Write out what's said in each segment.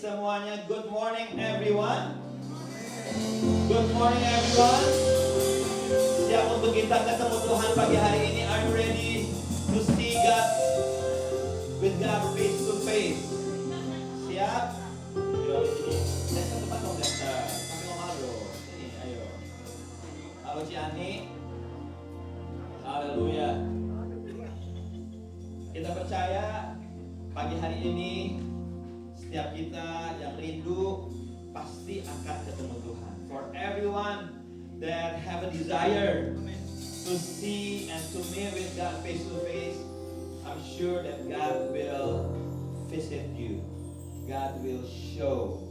semuanya. Good morning everyone. Good morning everyone. Siap untuk kita ketemu Tuhan pagi hari ini. Are you ready to see God with God face to face? Siap? Ayo sini. Saya ke tempat dong Dexter. Kami mau malu. Sini, ayo. Halo Ciani. Haleluya. Kita percaya pagi hari ini setiap kita yang rindu pasti akan ketemu Tuhan. For everyone that have a desire to see and to meet with God face to face, I'm sure that God will visit you. God will show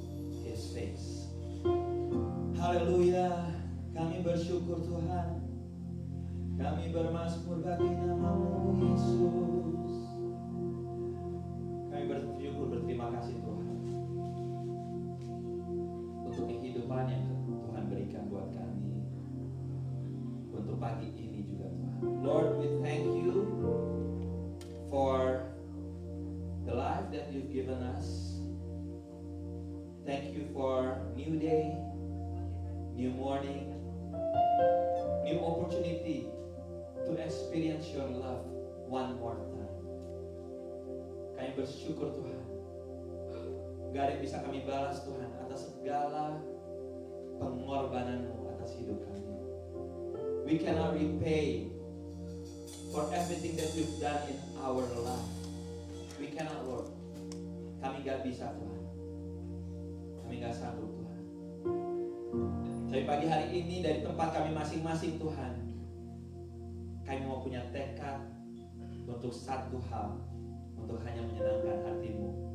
His face. Haleluya. Kami bersyukur Tuhan. Kami bermazmur bagi nama-Mu Yesus. Kami bersyukur, berterima kasih Tuhan untuk kehidupan yang Tuhan berikan buat kami untuk pagi ini juga Tuhan. Lord, we thank you for the life that you've given us. Thank you for new day, new morning, new opportunity to experience your love one more time. Kami bersyukur Tuhan. Gak ada yang bisa kami balas Tuhan atas segala pengorbanan-Mu atas hidup kami. We cannot repay for everything that you've done in our life. We cannot, Lord. Kami gak bisa Tuhan. Kami gak sanggup Tuhan. Tapi pagi hari ini dari tempat kami masing-masing Tuhan, kami mau punya tekad untuk satu hal, untuk hanya menyenangkan hati-Mu.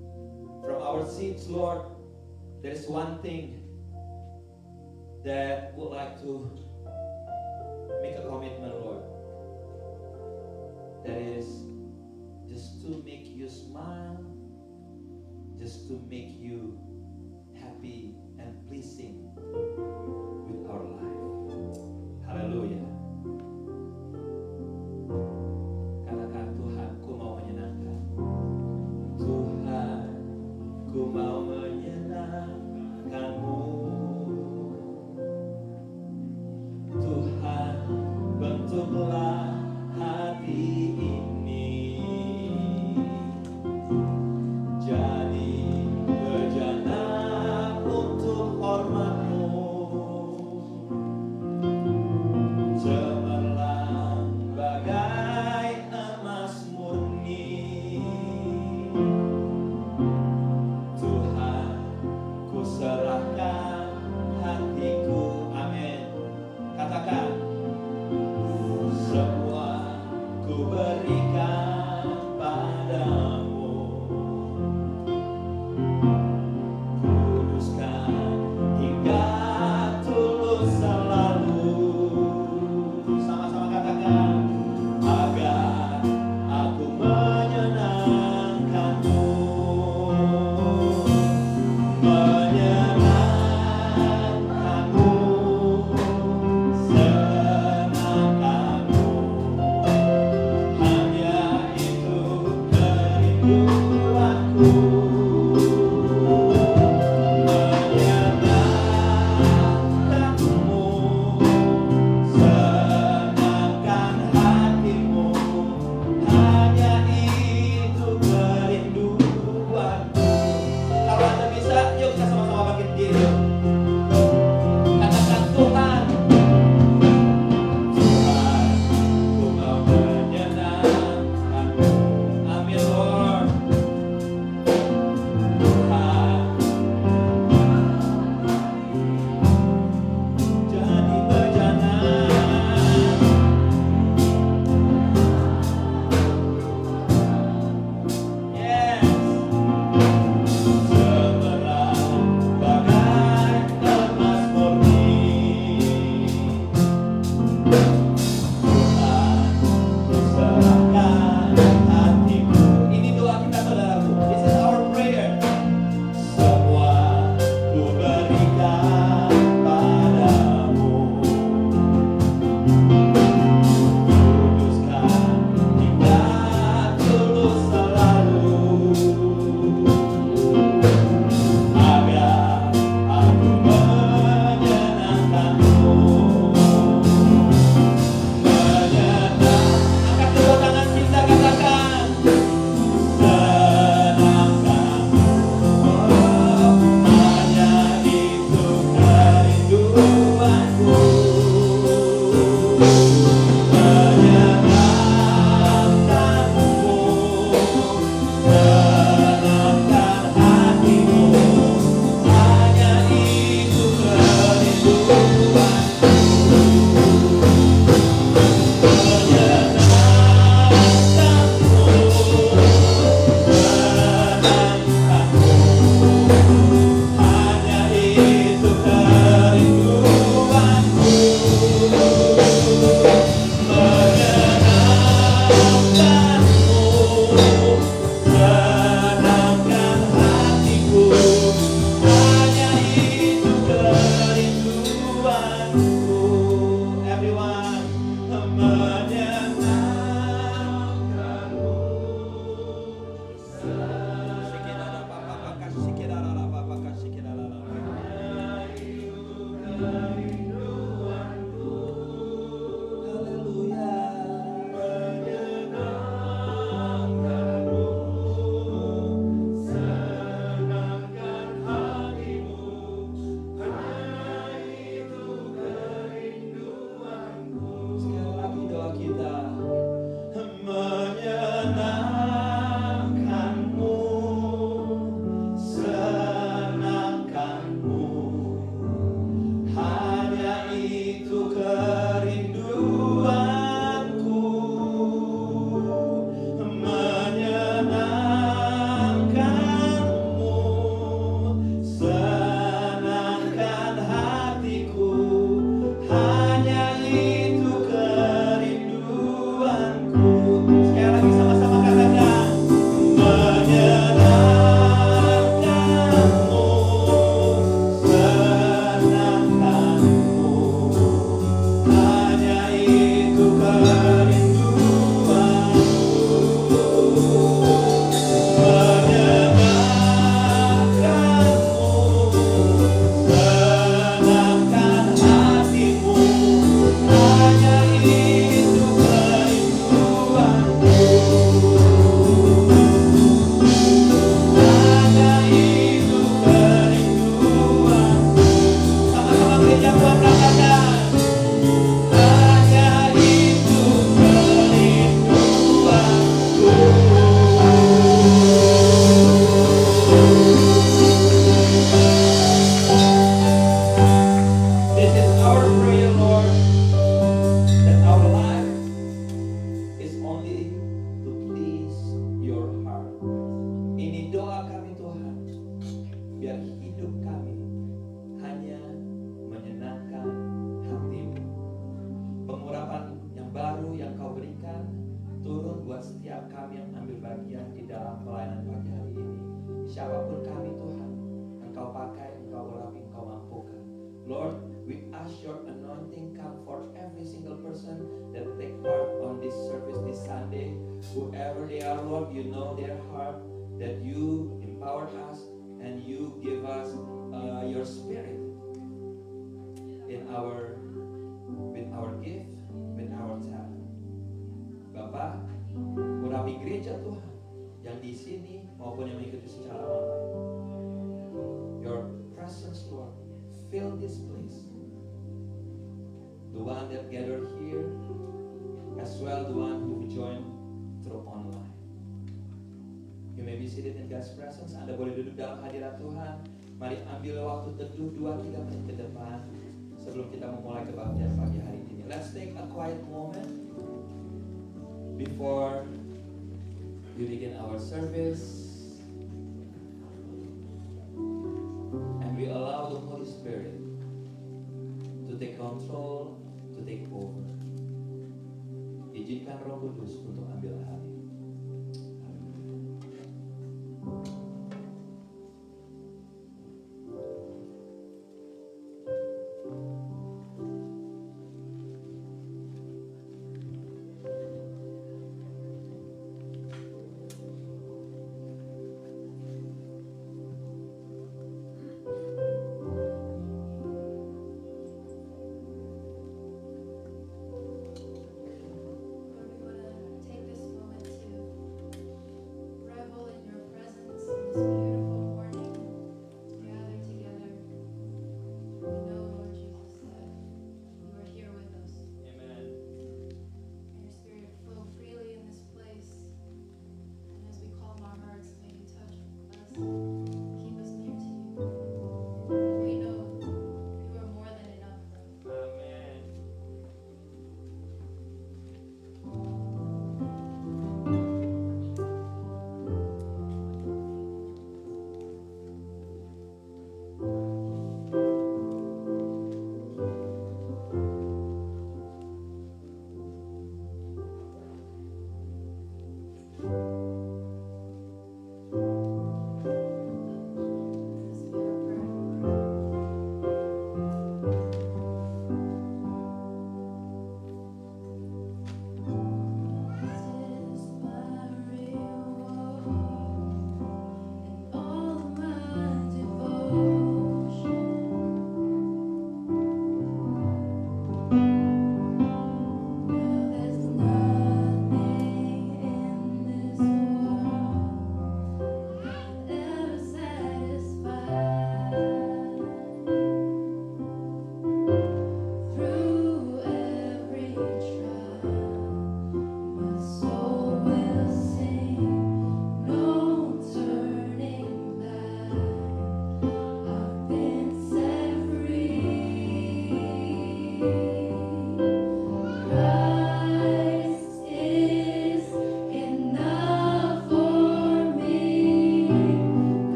From our seats, Lord, there is one thing that would like to make a commitment, Lord. That is just to make you smile, just to make you happy and pleasing with our life. Hallelujah. Katakan Tuhan, ku mau menyenangkan. Tuhan, ku mau menyenangkan-Mu. Tuhan, bentuklah hati ini jadi bejana untuk hormat-Mu. Cemerlang bagai emas murni. Tuhan, ku serahkan hatiku. Amin. Katakan, semua ku berikan padamu. Kuduskan hingga tulus selalu. Sama-sama katakan, agar aku menyenangkan-Mu. Menyenangkan-Mu, senangkan-Mu, hanya person that take part on this service this Sunday. Whoever they are, Lord, you know their heart, that you empower us and you give us your spirit in with our gift, with our talent. Bapak, urapi gereja Tuhan yang di sini maupun yang mengikuti secara online. Your presence, Lord, fill this place. The one that gathered here, as well the one who joined through online. You may be seated in God's presence. Anda boleh duduk dalam hadirat Tuhan. Mari ambil waktu teduh 2-3 menit ke depan sebelum kita memulai kebaktian pagi hari ini. Let's take a quiet moment before we begin our service. And we allow the Holy Spirit to take control, to take over. Izinkan Roh Kudus untuk ambil alih. Take this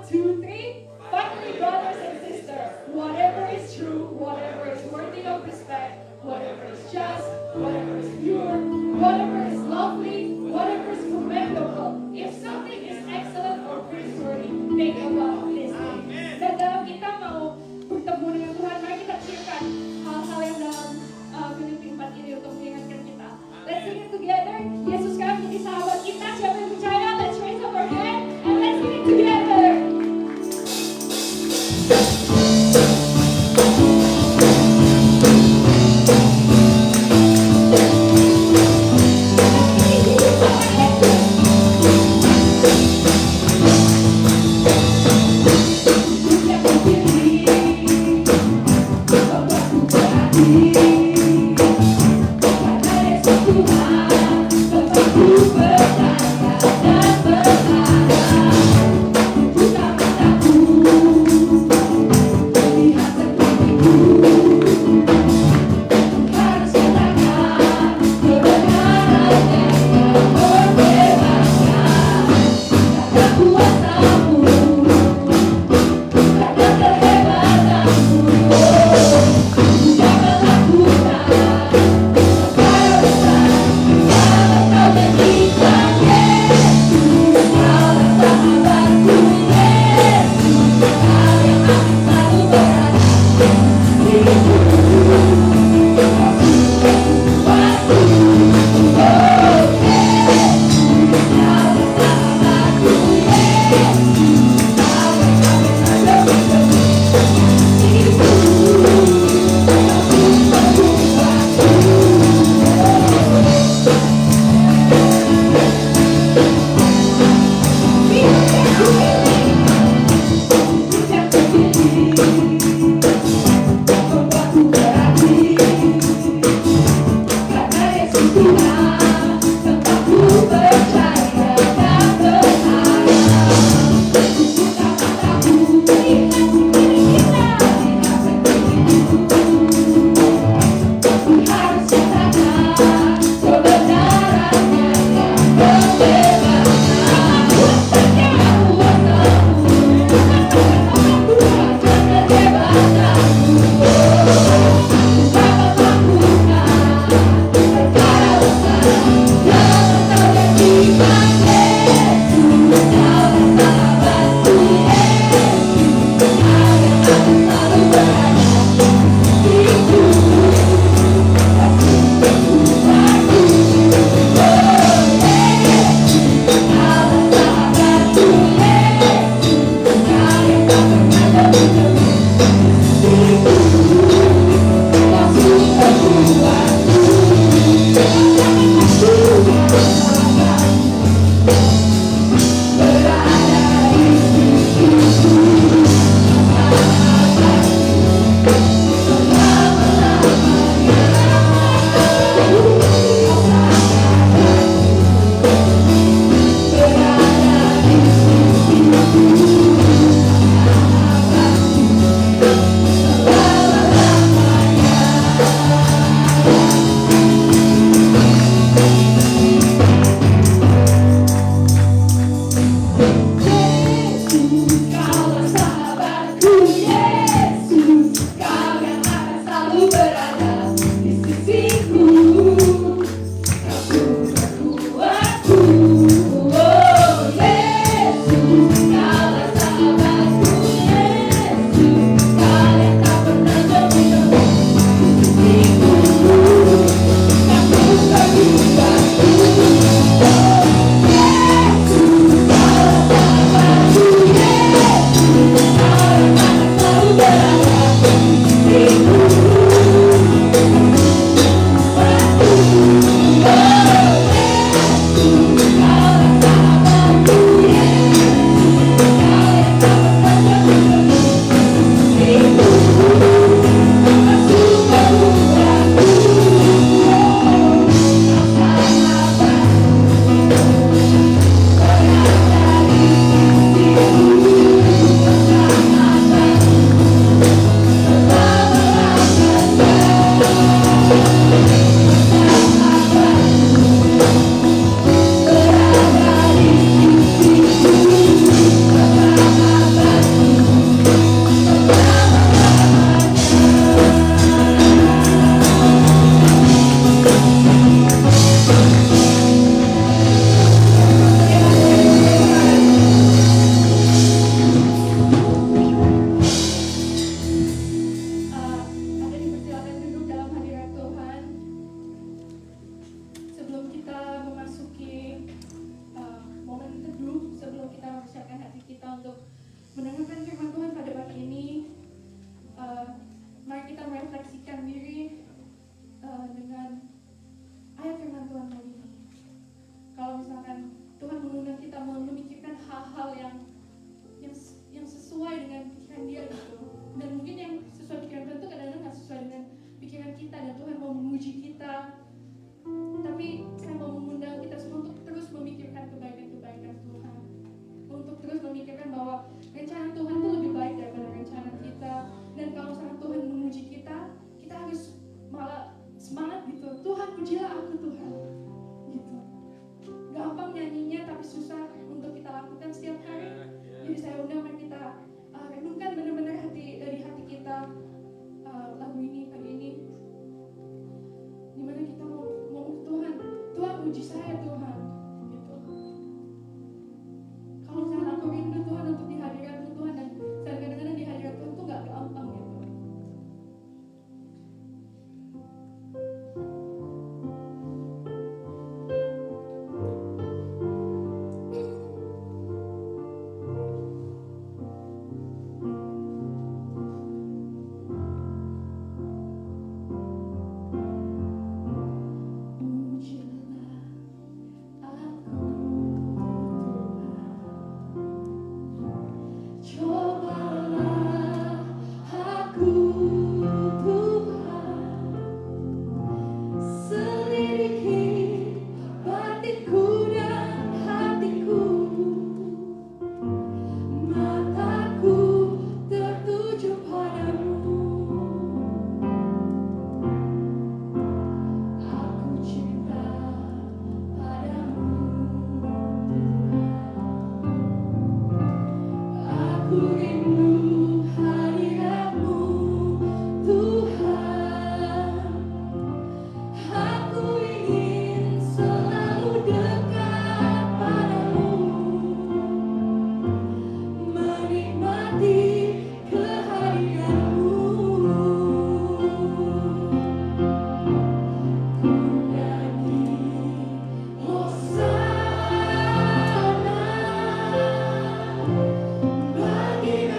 2, 3. Finally, brothers and sisters, whatever is true, whatever is worthy of respect, whatever is just, whatever is pure, whatever is lovely, whatever is commendable, if something is excellent or praiseworthy, think about this thing. Dan dalam kita mau bertemu dengan Tuhan, mari kita ciptakan hal-hal yang dalam Filipi 4 ini untuk mengingatkan kita. Let's sing it together. Yesus sekarang menjadi sahabat kita. Siapa yang percaya? Let's raise up our hand and let's sing it together. saya undang, mari kita renungkan benar-benar dari hati kita lagu ini pagi ini, dimana kita mau Tuhan uji saya Tuhan, gitu. Kalau misalnya aku rindu Tuhan untuk dihadiratmu Tuhan, dan kadang-kadang dihadirat Tuhan tuh gak gampang gitu. Bagi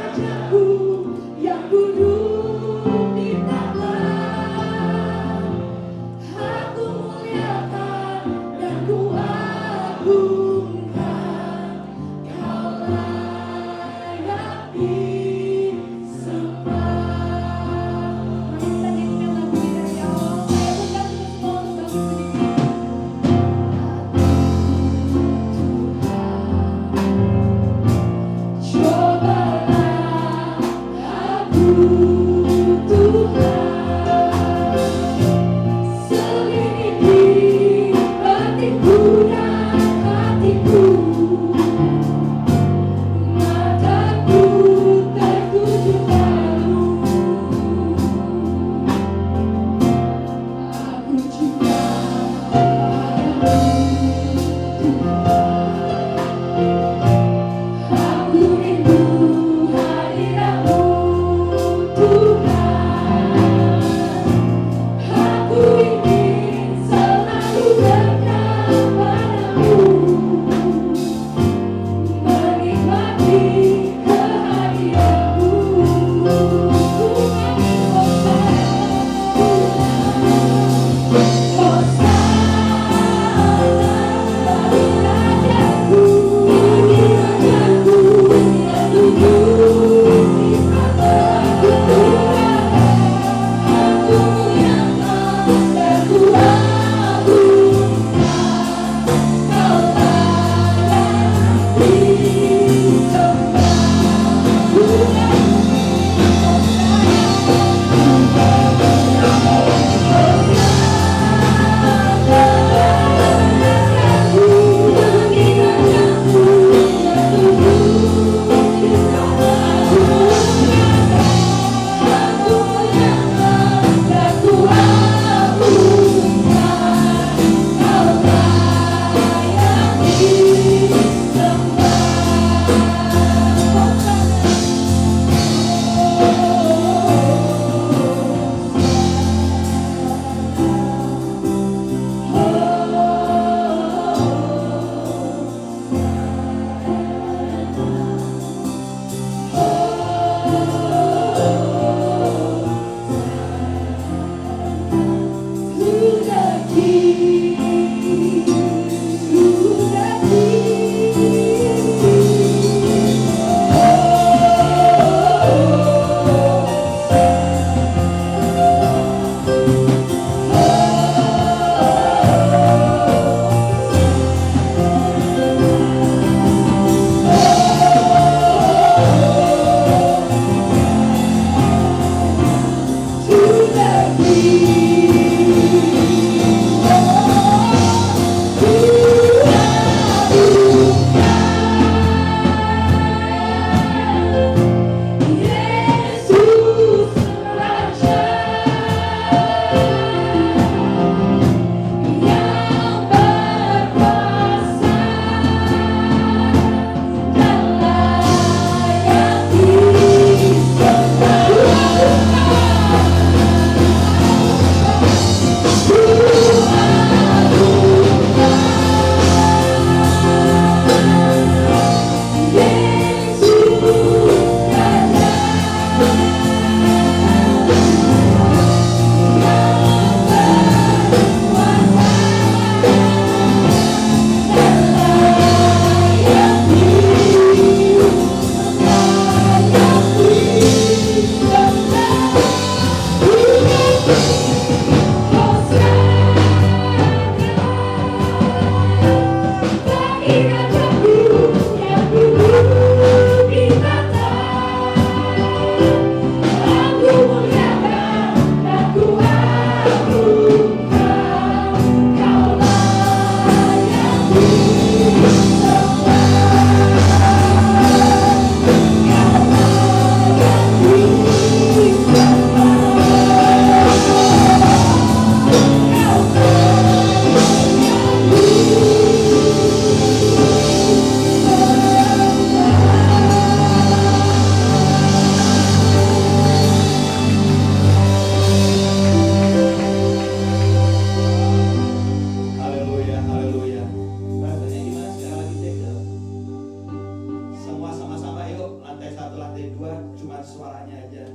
lantai 2 cuma suaranya aja.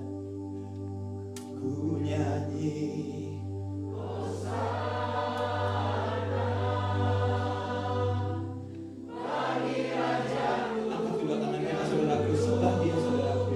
Ku nyanyi angkat kedua tangan kita saudaraku, sembah dia saudaraku.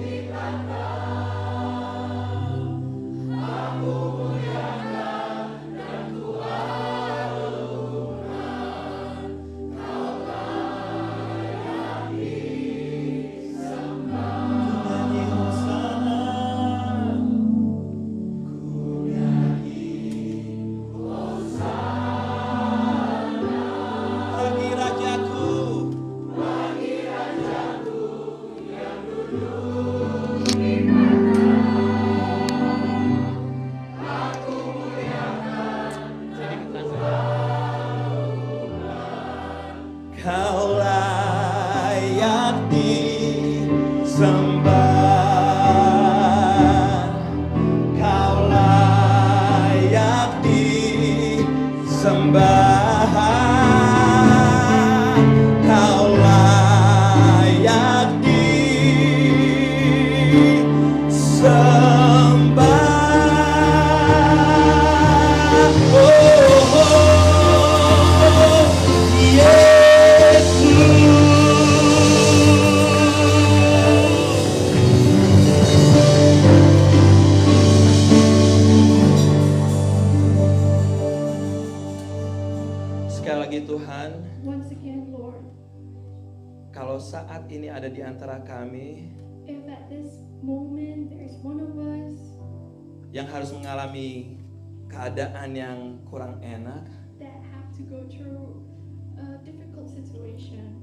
Kau layak disembah, Kau layak disembah, Kau layak disembah. Oh, sekali lagi Tuhan, Once again, Lord, kalau saat ini ada di antara kami if at this moment there is one of us yang harus mengalami keadaan yang kurang enak, that have to go through a difficult situation,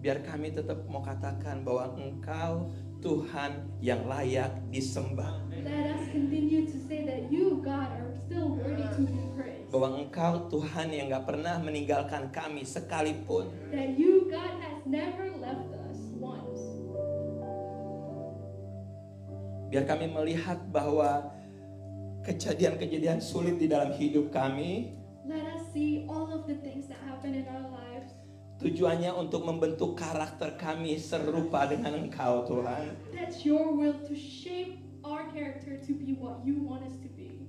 biar kami tetap mau katakan bahwa Engkau Tuhan yang layak disembah, let us continue to say that you, God, are still worthy to be praised. bahwa Engkau Tuhan yang gak pernah meninggalkan kami sekalipun. That you, God, has never left us once. Biar kami melihat bahwa kejadian-kejadian sulit di dalam hidup kami Let us see all of the things that happen in our lives. tujuannya untuk membentuk karakter kami serupa dengan Engkau Tuhan. That's your will to shape our character to be what you want us to be.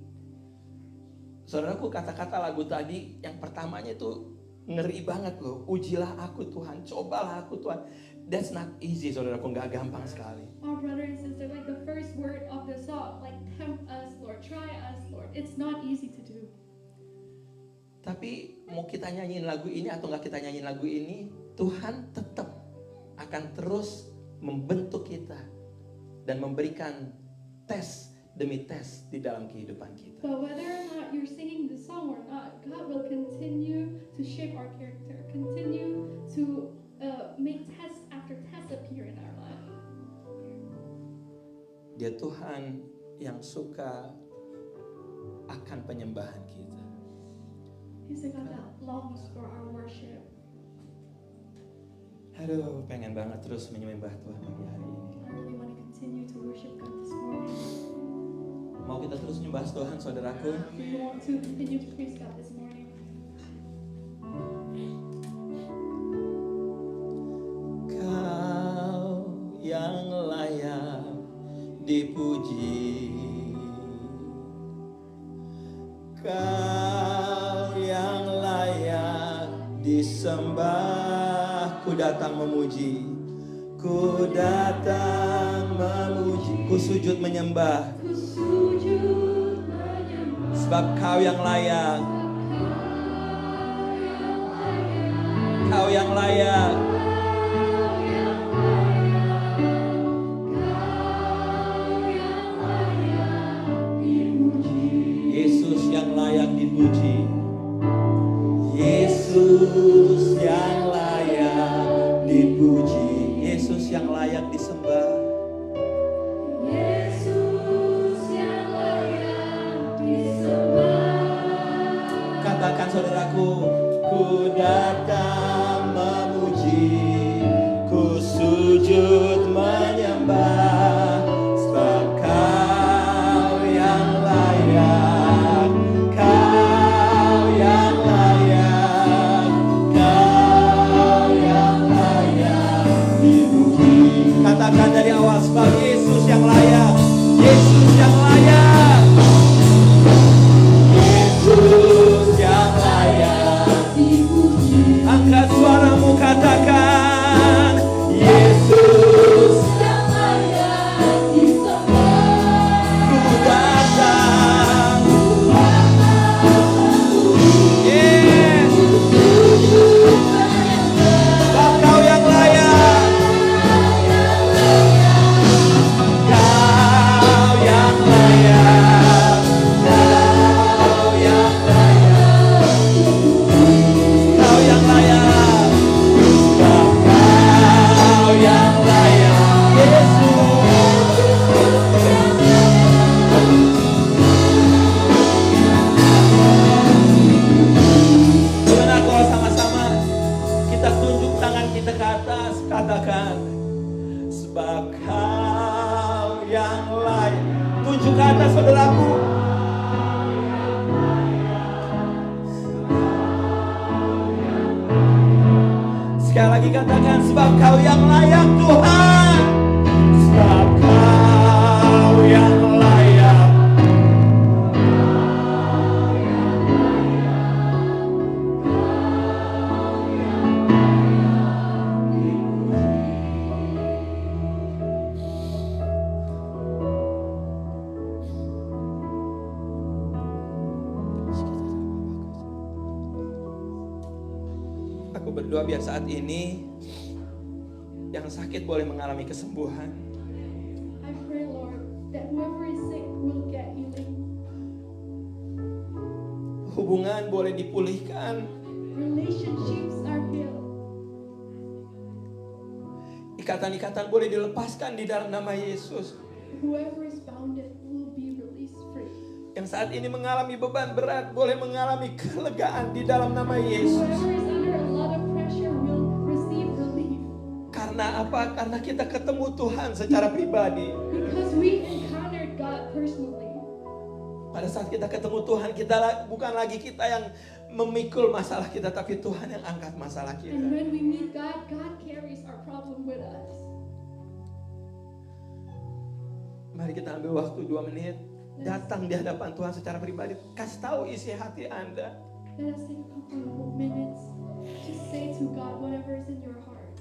Saudaraku, kata-kata lagu tadi yang pertamanya itu ngeri banget loh. Ujilah aku Tuhan, cobalah aku Tuhan. That's not easy saudaraku, gak gampang sekali. Our brother and sister, like the first word of the song, like tempt us, Lord, try us, Lord. It's not easy to do. Tapi mau kita nyanyiin lagu ini atau gak kita nyanyiin lagu ini, Tuhan tetap akan terus membentuk kita dan memberikan tes demi tes di dalam kehidupan kita. But whether or not you're singing the song or not, God will continue to shape our character, continue to make test after test appear in our life. Dia Tuhan yang suka akan penyembahan kita. He's a God that longs for our worship. Aduh, pengen banget terus menyembah Tuhan pagi hari ini. I really want to continue to worship God this morning. Mau kita terus menyembah Tuhan, saudaraku? We want to continue to praise God this morning. Kau yang layak dipuji, Kau yang layak disembah. Ku datang memuji, ku datang memuji, ku sujud menyembah. Ku sujud menyembah. Sebab Kau yang layak, Kau yang layak. Yesus yang layak dipuji, Yesus yang layak dipuji, Yesus yang layak disembah. Yesus yang layak disembah. Katakan saudaraku, ku datang memuji, ku sujud menyembah, sebab Kau yang layak, Kau yang layak, Kau yang layak dipuji. katakan dari awal, sebab Yesus yang layak. Yesus yang layak. Yesus yang layak dipuji. Angkat suaramu, katakan Yesus yang layak disembah. Ku datang. Yes. Sebab Kau yang layak. Kau yang layak. Kau yang layak. Kau yang layak. Sebab Kau yang layak. Yesus. Gimana kalau sama-sama kita tunjuk tangan kita ke atas, katakan sebab Kau yang layak. Tunjuk ke atas, saudaraku. Sekali lagi katakan sebab Kau yang layak, Tuhan. Sebab Kau yang layak. Aku berdoa biar saat ini yang sakit boleh mengalami kesembuhan. I pray, Lord, that whoever is sick will get healing. Hubungan boleh dipulihkan. Relationships are healed. Ikatan-ikatan boleh dilepaskan di dalam nama Yesus. Whoever is bounded will be released free. Yang saat ini mengalami beban berat boleh mengalami kelegaan di dalam nama Yesus. Whoever is under a lot of pressure will receive relief. Karena apa? Karena kita ketemu Tuhan secara pribadi. Because we encountered God personally. Pada saat kita ketemu Tuhan, bukan lagi kita yang memikul masalah kita, tapi Tuhan yang angkat masalah And kita. when we meet God, God carries our problem with us. Mari kita ambil waktu 2 menit. Datang di hadapan Tuhan secara pribadi. Kasih tahu isi hati Anda. Let us take a couple of minutes to say to God whatever is in your heart.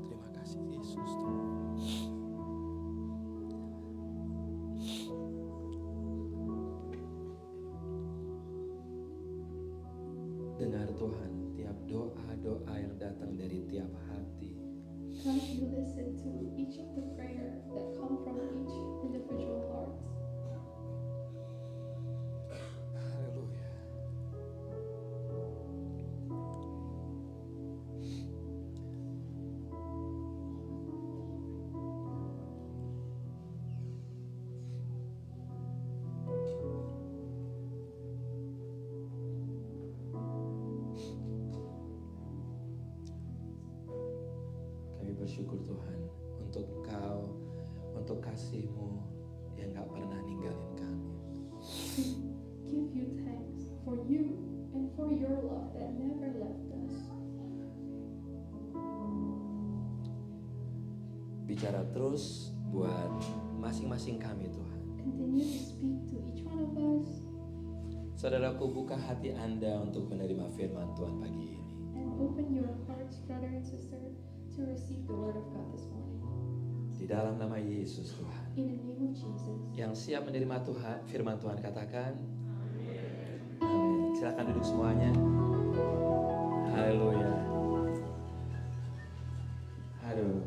Terima kasih Yesus. Dengar Tuhan tiap doa-doa yang datang dari tiap hati. God, you listen to each of the prayer that come from each individual heart. Haleluya. Kami bersyukur Tuhan untuk Engkau, untuk kasih-Mu yang gak pernah ninggalin kami. Give you thanks for you and for your love that never left us. Bicara terus buat masing-masing kami Tuhan. Continue to speak to each one of us Saudaraku, buka hati Anda untuk menerima firman Tuhan pagi ini. and open your hearts, brother and sister, to receive the word of God this morning. Di dalam nama Yesus Tuhan. In the name of Jesus. Yang siap menerima Tuhan, firman Tuhan katakan. Amin. Silakan duduk semuanya. Haleluya. Aduh.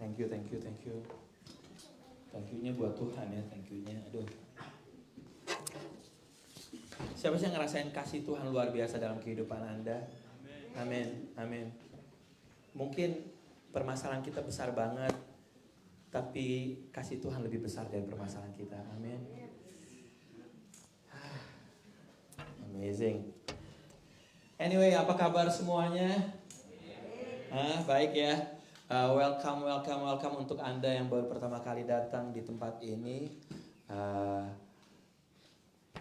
Thank you. Thank you-nya buat Tuhan ya, thank you-nya. Aduh. Siapa sih yang ngerasain kasih Tuhan luar biasa dalam kehidupan Anda? Amin. Mungkin permasalahan kita besar banget, tapi kasih Tuhan lebih besar dari permasalahan kita. Amin. Amazing. Anyway, apa kabar semuanya? Baik ya. Welcome untuk Anda yang baru pertama kali datang di tempat ini.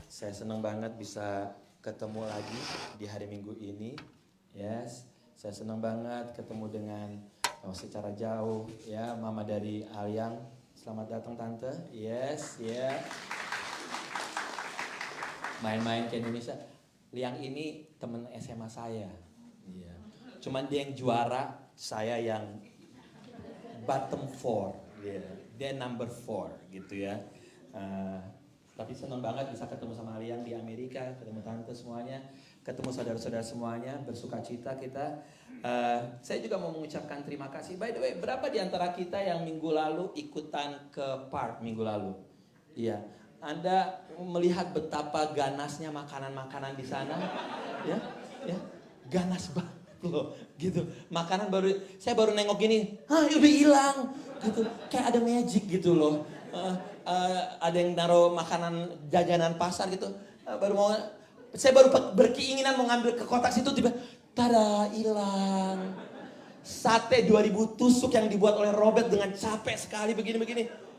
Saya senang banget bisa ketemu lagi di hari Minggu ini. Yes, saya senang banget ketemu dengan secara jauh ya Mama dari Aliang. Selamat datang Tante. Yes, ya. Yeah. Main-main ke Indonesia. Liang ini teman SMA saya. Iya. Cuman dia yang juara, saya yang bottom 4. Yeah. Dia number 4 gitu ya. Tapi senang banget bisa ketemu sama Aliang di Amerika, ketemu Tante semuanya, ketemu saudara-saudara semuanya, bersuka cita kita. Saya juga mau mengucapkan terima kasih. By the way, berapa di antara kita yang minggu lalu ikutan ke park minggu lalu? Iya. Anda melihat betapa ganasnya makanan-makanan di sana, ya, ganas banget loh, gitu. Makanan saya baru nengok gini, udah hilang, gitu. Kayak ada magic gitu loh. Ada yang naruh makanan jajanan pasar gitu. Saya baru berkeinginan mau ngambil ke kotak situ, tiba, tada, hilang. Sate 2000 tusuk yang dibuat oleh Robert dengan capek sekali begini-begini.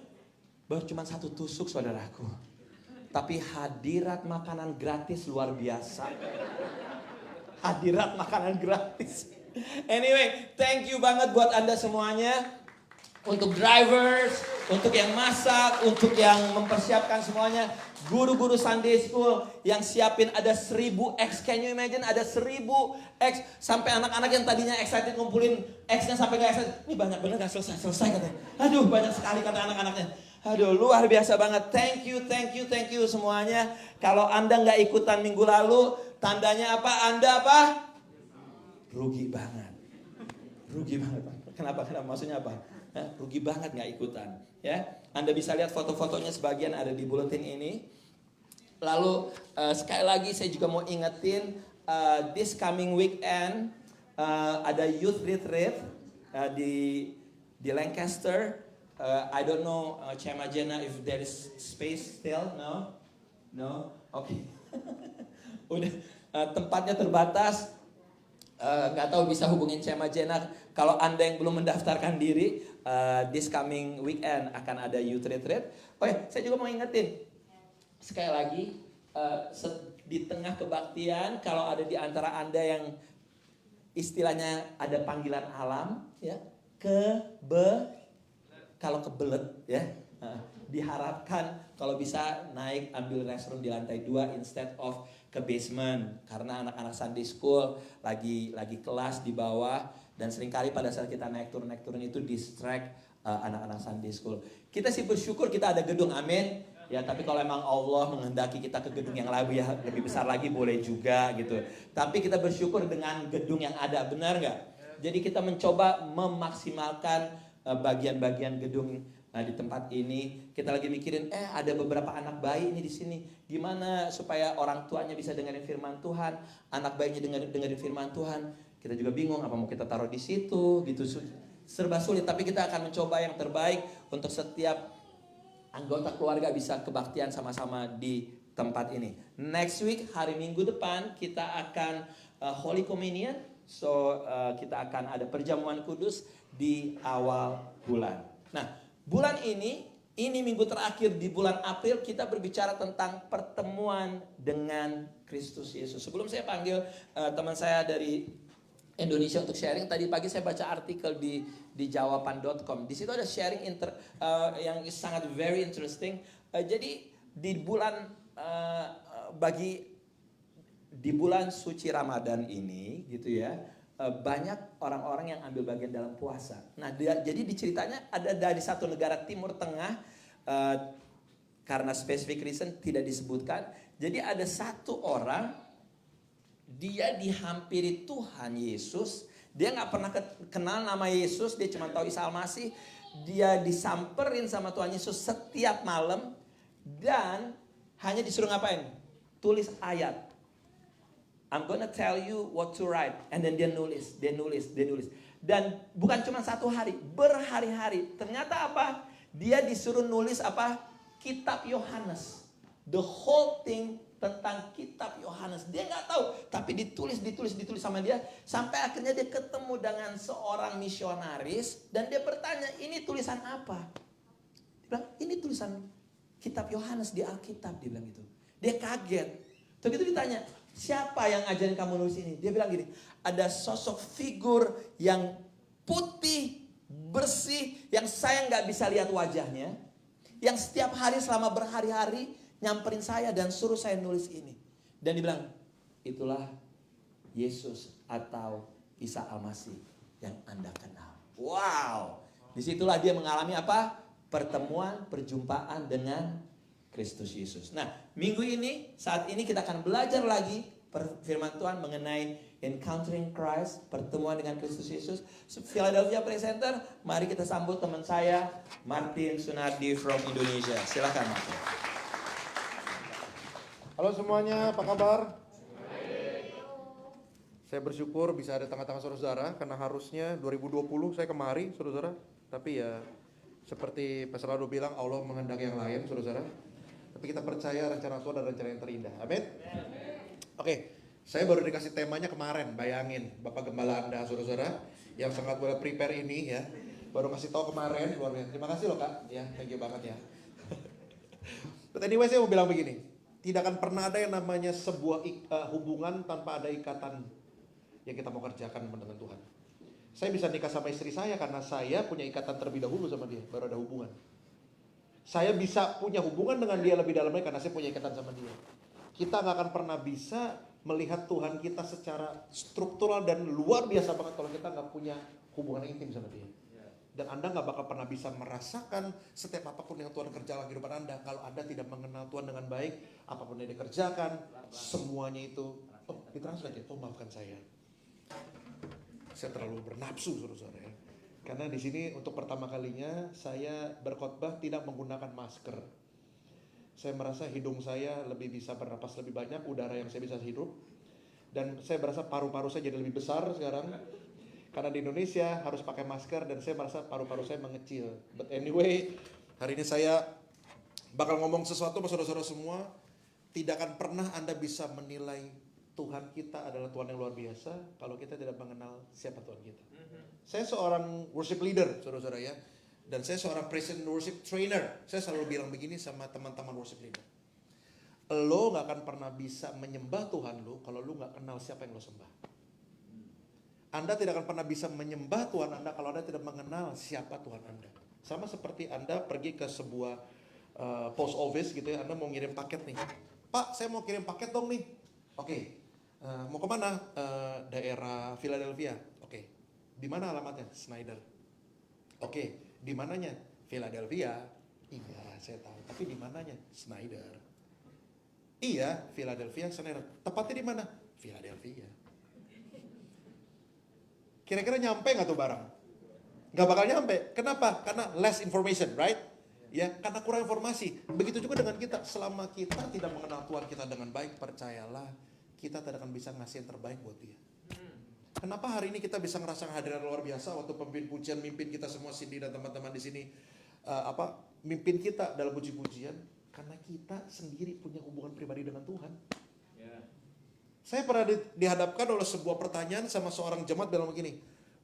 Baru cuma 1 tusuk saudaraku. Tapi hadirat makanan gratis luar biasa. Hadirat makanan gratis. Anyway, thank you banget buat Anda semuanya. Untuk drivers, untuk yang masak, untuk yang mempersiapkan semuanya. Guru-guru Sunday School yang siapin ada 1000X. Can you imagine ada 1000X. Sampai anak-anak yang tadinya excited ngumpulin X-nya sampai gak excited. Ini banyak bener gak selesai katanya. Aduh banyak sekali kata anak-anaknya. Aduh luar biasa banget. Thank you semuanya. Kalau Anda gak ikutan minggu lalu, tandanya apa? Anda apa? Rugi banget. Kenapa? Maksudnya apa? Rugi banget gak ikutan. Ya, Anda bisa lihat foto-fotonya sebagian ada di bulletin ini. Lalu sekali lagi saya juga mau ingetin this coming weekend ada youth retreat di Lancaster. I don't know Cema Jena if there is space still. No, okay. Udah tempatnya terbatas. Nggak tahu bisa hubungin Cema Jena. Kalau Anda yang belum mendaftarkan diri, this coming weekend akan ada youth retreat. Oh ya, saya juga mau ingetin sekali lagi di tengah kebaktian, kalau ada di antara Anda yang istilahnya ada panggilan alam, ya, kalau kebelet, ya, diharapkan kalau bisa naik ambil restroom di lantai 2 instead of ke basement, karena anak-anak Sunday School lagi kelas di bawah dan seringkali pada saat kita naik turun itu distract anak-anak Sunday School. Kita sih bersyukur kita ada gedung, amin. Ya, tapi kalau emang Allah menghendaki kita ke gedung yang lebih besar lagi boleh juga gitu. Tapi kita bersyukur dengan gedung yang ada, benar nggak? Jadi kita mencoba memaksimalkan bagian-bagian gedung di tempat ini. Kita lagi mikirin ada beberapa anak bayi ini di sini. Gimana supaya orang tuanya bisa dengerin firman Tuhan, anak bayinya dengerin firman Tuhan. Kita juga bingung apa mau kita taruh di situ gitu. Serba sulit, tapi kita akan mencoba yang terbaik untuk setiap anggota keluarga bisa kebaktian sama-sama di tempat ini. Next week hari Minggu depan kita akan Holy Communion. So kita akan ada perjamuan kudus di awal bulan. Nah, bulan ini minggu terakhir di bulan April kita berbicara tentang pertemuan dengan Kristus Yesus. Sebelum saya panggil teman saya dari Indonesia untuk sharing, tadi pagi saya baca artikel di jawaban.com. Di situ ada sharing yang sangat very interesting. Jadi di bulan di bulan suci Ramadan ini gitu ya, banyak orang-orang yang ambil bagian dalam puasa. Nah, jadi diceritanya ada dari satu negara Timur Tengah, karena specific reason tidak disebutkan. Jadi ada satu orang, dia dihampiri Tuhan Yesus. Dia nggak pernah kenal nama Yesus, dia cuma tahu Isa Al-Masih. Dia disamperin sama Tuhan Yesus setiap malam dan hanya disuruh ngapain? Tulis ayat. I'm gonna tell you what to write. And then dia nulis. Dan bukan cuma satu hari, berhari-hari. Ternyata apa? Dia disuruh nulis apa? Kitab Yohanes. The whole thing tentang kitab Yohanes. Dia nggak tahu, tapi ditulis sama dia. Sampai akhirnya dia ketemu dengan seorang misionaris dan dia bertanya, ini tulisan apa? Dia bilang, ini tulisan kitab Yohanes di Alkitab, dia bilang gitu. Dia kaget. Begitu ditanya, siapa yang ajarin kamu nulis ini? Dia bilang gini, ada sosok figur yang putih, bersih, yang saya nggak bisa lihat wajahnya, yang setiap hari selama berhari-hari nyamperin saya dan suruh saya nulis ini. Dan dia bilang, itulah Yesus atau Isa Al-Masih yang Anda kenal. Wow, disitulah dia mengalami apa? Pertemuan, perjumpaan dengan Kristus Yesus. Nah, minggu ini, saat ini kita akan belajar lagi firman Tuhan mengenai Encountering Christ, pertemuan dengan Kristus Yesus. Philadelphia Presenter, mari kita sambut teman saya, Martin Sunardi from Indonesia. Silakan Martin. Halo semuanya, apa kabar? Saya bersyukur bisa ada tengah-tengah saudara-saudara, karena harusnya 2020 saya kemari saudara-saudara. Tapi ya seperti Pastor Aldo bilang, Allah menghendaki yang lain saudara-saudara. Tapi kita percaya rencana Tuhan dan rencana yang terindah. Amin. Oke, saya baru dikasih temanya kemarin. Bayangin Bapak Gembala Anda saudara-saudara yang sangat well prepare ini ya, baru kasih tahu kemarin, luar biasa. Terima kasih loh Kak, ya thank you banget ya. But anyway, saya mau bilang begini, tidak akan pernah ada yang namanya sebuah hubungan tanpa ada ikatan yang kita mau kerjakan dengan Tuhan. Saya bisa nikah sama istri saya karena saya punya ikatan terlebih dahulu sama dia, baru ada hubungan. Saya bisa punya hubungan dengan dia lebih dalamnya karena saya punya ikatan sama dia. Kita gak akan pernah bisa melihat Tuhan kita secara struktural dan luar biasa banget kalau kita gak punya hubungan intim sama dia. Dan Anda gak bakal pernah bisa merasakan setiap apapun yang Tuhan kerjakan dalam kehidupan Anda kalau Anda tidak mengenal Tuhan dengan baik. Apapun yang dikerjakan, semuanya itu, oh ditranslate ya, oh maafkan saya terlalu bernafsu saudara-saudara ya. Karena di sini untuk pertama kalinya saya berkhotbah tidak menggunakan masker. Saya merasa hidung saya lebih bisa bernapas lebih banyak, udara yang saya bisa hidup. Dan saya merasa paru-paru saya jadi lebih besar sekarang. Karena di Indonesia harus pakai masker dan saya merasa paru-paru saya mengecil. But anyway, hari ini saya bakal ngomong sesuatu sama saudara-saudara semua. Tidak akan pernah Anda bisa menilai Tuhan kita adalah Tuhan yang luar biasa kalau kita tidak mengenal siapa Tuhan kita. Saya seorang worship leader, saudara-saudara ya. Dan saya seorang praise and worship trainer. Saya selalu bilang begini sama teman-teman worship leader. Lo gak akan pernah bisa menyembah Tuhan lo kalau lo gak kenal siapa yang lo sembah. Anda tidak akan pernah bisa menyembah Tuhan Anda kalau Anda tidak mengenal siapa Tuhan Anda. Sama seperti Anda pergi ke sebuah post office gitu ya, Anda mau ngirim paket nih. Pak, saya mau kirim paket dong nih. Oke, mau kemana? Daerah Philadelphia. Oke, di mana alamatnya? Snyder. Oke, di mananya? Philadelphia. Iya, saya tahu. Tapi di mananya? Snyder. Iya, Philadelphia, Snyder. Tepatnya di mana? Philadelphia. Kira-kira nyampe nggak tuh barang? Nggak bakal nyampe. Kenapa? Karena less information, right? Ya, karena kurang informasi. Begitu juga dengan kita. Selama kita tidak mengenal Tuhan kita dengan baik, percayalah, kita tidak akan bisa ngasih yang terbaik buat dia. Kenapa hari ini kita bisa ngerasakan hadiran luar biasa waktu pemimpin pujian mimpin kita semua, Cindy dan teman-teman di sini mimpin kita dalam puji-pujian? Karena kita sendiri punya hubungan pribadi dengan Tuhan. Saya pernah dihadapkan oleh sebuah pertanyaan sama seorang jemaat bilang begini,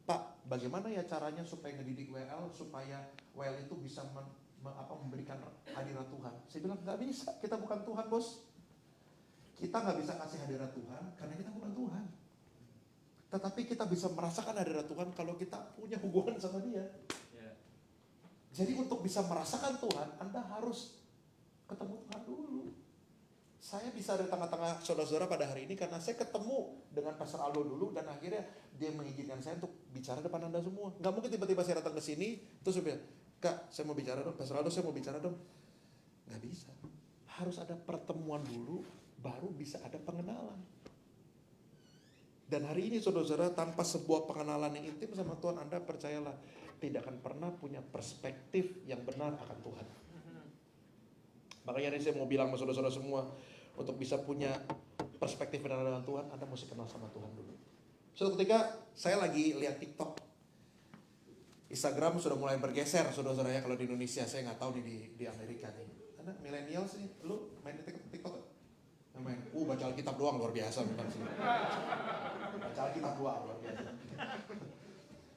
Pak, bagaimana ya caranya supaya ngedidik WL supaya WL itu bisa memberikan hadirat Tuhan? Saya bilang nggak bisa, kita bukan Tuhan bos. Kita nggak bisa kasih hadirat Tuhan karena kita bukan Tuhan. Tetapi kita bisa merasakan hadirat Tuhan kalau kita punya hubungan sama Dia. Jadi untuk bisa merasakan Tuhan, Anda harus ketemu Tuhan dulu. Saya bisa ada tengah-tengah saudara-saudara pada hari ini karena saya ketemu dengan Pastor Aldo dulu dan akhirnya dia mengizinkan saya untuk bicara depan Anda semua. Gak mungkin tiba-tiba saya datang ke sini terus saya bilang, Kak, saya mau bicara dong, Pastor Aldo saya mau bicara dong. Gak bisa. Harus ada pertemuan dulu baru bisa ada pengenalan. Dan hari ini saudara-saudara, tanpa sebuah pengenalan yang intim sama Tuhan, Anda percayalah tidak akan pernah punya perspektif yang benar akan Tuhan. Makanya ini saya mau bilang sama saudara-saudara semua, untuk bisa punya perspektif benar dengan Tuhan, Anda mesti kenal sama Tuhan dulu. Suatu ketika saya lagi lihat TikTok, Instagram sudah mulai bergeser saudara-saudara ya. Kalau di Indonesia saya nggak tahu di Amerika nih. Anda milenial sih, lu main TikTok gak? Amin. Baca Alkitab doang luar biasa memang sih. Baca Alkitab doang luar biasa.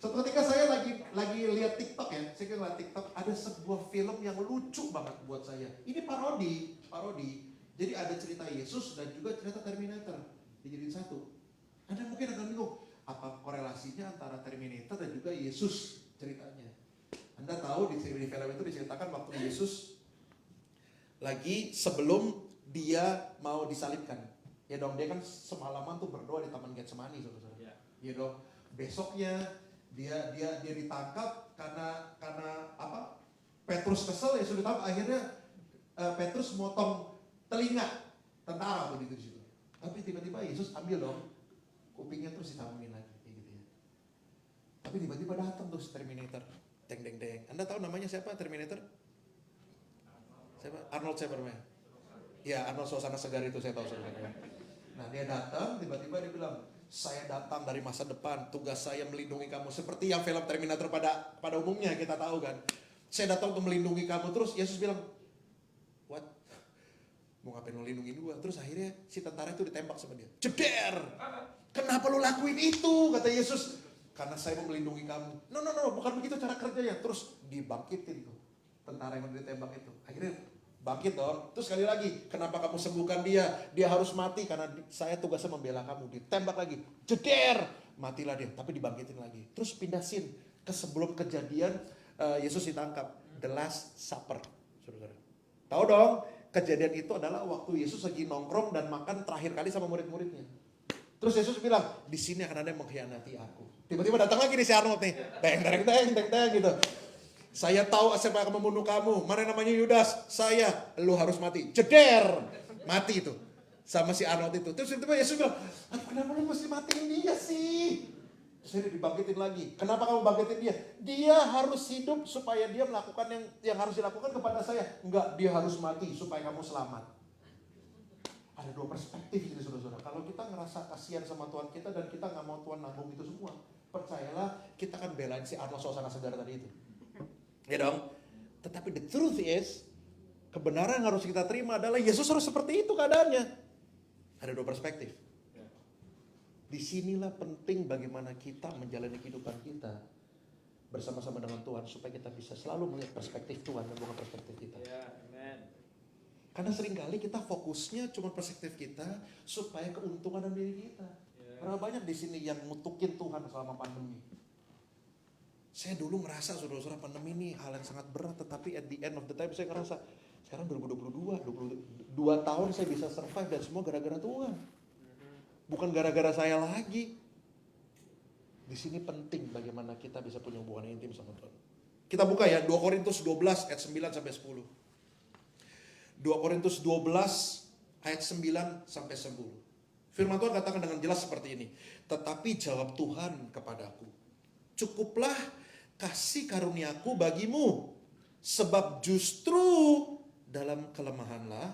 Suatu ketika saya lagi lihat TikTok ya, saya lihat TikTok ada sebuah film yang lucu banget buat saya. Ini parodi. Jadi ada cerita Yesus dan juga cerita Terminator dijadiin satu. Anda mungkin akan bingung, apa korelasinya antara Terminator dan juga Yesus ceritanya? Anda tahu di film itu diceritakan waktu Yesus lagi sebelum dia mau disalibkan. Ya dong, dia kan semalaman tuh berdoa di Taman Getsemani, saudara-saudara. Ya dong, besoknya dia ditangkap karena apa? Petrus kesel ya sudah tahu, akhirnya Petrus motong telinga tentara tuh di situ. Tapi tiba-tiba Yesus ambil dong kupingnya terus disambungin lagi kayak gitu ya. Tapi tiba-tiba datang tuh Terminator. Deng. Anda tahu namanya siapa Terminator? Siapa? Arnold siapa namanya? Ya, Arnold Suasana Segar itu saya tahu sebenarnya. Nah, dia datang, tiba-tiba dia bilang, saya datang dari masa depan, tugas saya melindungi kamu. Seperti yang film Terminator pada umumnya kita tahu kan. Saya datang untuk melindungi kamu. Terus Yesus bilang, what? Mau ngapain melindungi gua? Terus akhirnya si tentara itu ditembak sama dia. Jeder! Kenapa lu lakuin itu? Kata Yesus. Karena saya mau melindungi kamu. No, bukan begitu cara kerjanya. Terus dibangkitin tuh tentara yang ditembak itu. Akhirnya bangkit dong. Terus sekali lagi, kenapa kamu sembuhkan dia? Dia harus mati karena saya tugasnya membela kamu. Ditembak lagi, jeder, matilah dia. Tapi dibangkitin lagi. Terus pindah scene ke sebelum kejadian Yesus ditangkap. The Last Supper. Saudara. Tahu dong, kejadian itu adalah waktu Yesus lagi nongkrong dan makan terakhir kali sama murid-muridnya. Terus Yesus bilang, di sini akan ada yang mengkhianati aku. Tiba-tiba datang lagi nih si Arnold nih, deng gitu. Saya tahu siapa yang akan membunuh kamu. Mana namanya Yudas? Saya. Lu harus mati. Jeder. Mati itu. Sama si Arnold itu. Terus tiba-tiba Yesus bilang, kenapa lu mesti matiin dia sih? Terus dia dibangkitin lagi. Kenapa kamu bangkitin dia? Dia harus hidup supaya dia melakukan yang harus dilakukan kepada saya. Enggak, dia harus mati supaya kamu selamat. Ada dua perspektif ini saudara-saudara. Kalau kita ngerasa kasihan sama Tuhan kita dan kita gak mau Tuhan nanggung itu semua, percayalah kita akan belain si Arnold Suasana Segar tadi itu. Ya dong. Tetapi the truth is, kebenaran yang harus kita terima adalah Yesus harus seperti itu keadaannya. Ada dua perspektif. Disinilah penting bagaimana kita menjalani kehidupan kita bersama-sama dengan Tuhan supaya kita bisa selalu melihat perspektif Tuhan dan bukan perspektif kita. Karena seringkali kita fokusnya cuma perspektif kita supaya keuntungan dalam diri kita. Berapa banyak di sini yang ngutukin Tuhan selama pandemi? Saya dulu ngerasa saudara-saudara pandemi ini hal yang sangat berat, tetapi at the end of the time saya ngerasa sekarang 2022, 22 tahun saya bisa survive dan semua gara-gara Tuhan. Bukan gara-gara saya lagi. Di sini penting bagaimana kita bisa punya hubungan intim sama Tuhan. Kita buka ya 2 Korintus 12 ayat 9 sampai 10. 2 Korintus 12 ayat 9 sampai 10. Firman Tuhan katakan dengan jelas seperti ini. Tetapi jawab Tuhan kepadaku, cukuplah kasih karuniaku bagimu, sebab justru dalam kelemahanlah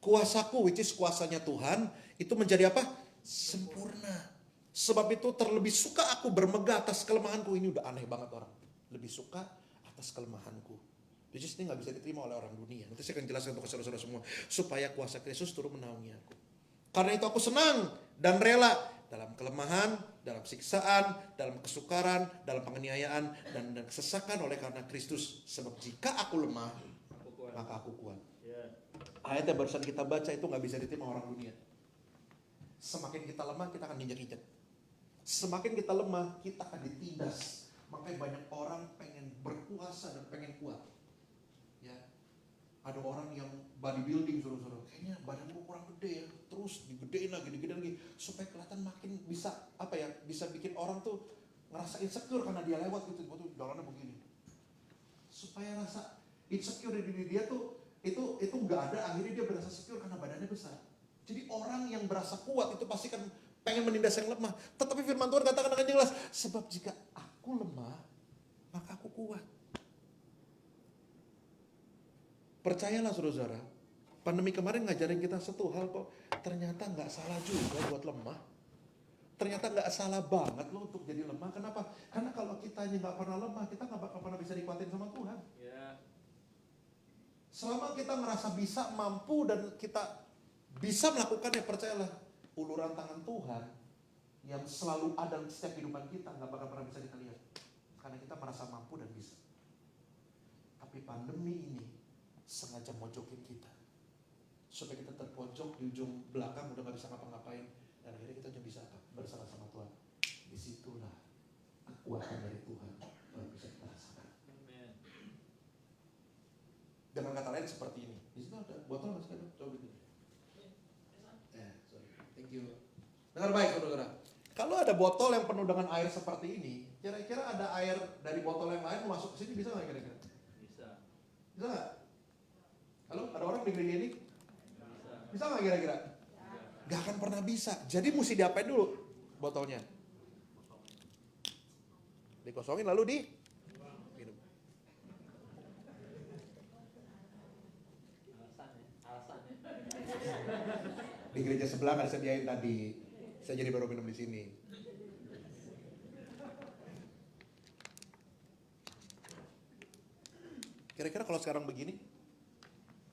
kuasaku, which is kuasanya Tuhan, itu menjadi apa? Sempurna. Sebab itu terlebih suka aku bermegah atas kelemahanku. Ini udah aneh banget orang. Lebih suka atas kelemahanku. Which is ini gak bisa diterima oleh orang dunia. Nanti saya akan jelaskan untuk saudara-saudara semua. Supaya kuasa Kristus turun menaungi aku. Karena itu aku senang dan rela dalam kelemahan, dalam siksaan, dalam kesukaran, dalam penganiayaan, dan kesesakan oleh karena Kristus. Sebab jika aku lemah, maka aku kuat. Ayat yang barusan kita baca itu gak bisa diterima orang dunia. Semakin kita lemah, kita akan diinjak-injak. Semakin kita lemah, kita akan ditindas. Makanya banyak orang pengen berkuasa dan pengen kuat. Ya, ada orang yang bodybuilding saudara-saudara, kayaknya badan gue kurang gede ya, terus digedein lagi supaya kelihatan makin bisa bisa bikin orang tuh ngerasa insecure karena dia lewat gitu, jalannya begini. Supaya rasa insecure di diri dia tuh itu nggak ada, akhirnya dia berasa secure karena badannya besar. Jadi orang yang berasa kuat itu pasti kan pengen menindas yang lemah. Tetapi firman Tuhan katakan dengan jelas, sebab jika aku lemah, maka aku kuat. Percayalah saudara-saudara, pandemi kemarin ngajarin kita satu hal kok, ternyata nggak salah juga buat lemah. Ternyata nggak salah banget loh untuk jadi lemah. Kenapa? Karena kalau kita nggak pernah lemah, kita nggak bakal pernah bisa dikuatin sama Tuhan. Selama kita ngerasa bisa, mampu, dan kita bisa melakukannya, percayalah. Uluran tangan Tuhan yang selalu ada di setiap kehidupan kita nggak bakal pernah bisa kita lihat. Karena kita merasa mampu dan bisa. Tapi pandemi ini sengaja mojokin kita. Supaya kita terpojok di ujung belakang udah gak bisa ngapa-ngapain. Dan akhirnya kita cuma bisa apa? Bersama sama Tuhan. Disitulah kekuatan dari Tuhan baru bisa kita rasakan. Dengan kata lain seperti ini. Di situ ada botol nggak sekarang? Coba gitu. Sorry. Thank you. Dengar baik, saudara. Kalau ada botol yang penuh dengan air seperti ini, kira-kira ada air dari botol yang lain masuk ke sini bisa nggak kira-kira? Bisa. Bisa nggak? Halo, ada orang di gereja ini? Bisa nggak kira-kira? Gak akan pernah bisa. Jadi mesti diapain dulu botolnya? Dikosongin lalu di minum. Alasannya. Di gereja sebelah kan sediain tadi. Saya jadi baru minum di sini. Kira-kira kalau sekarang begini,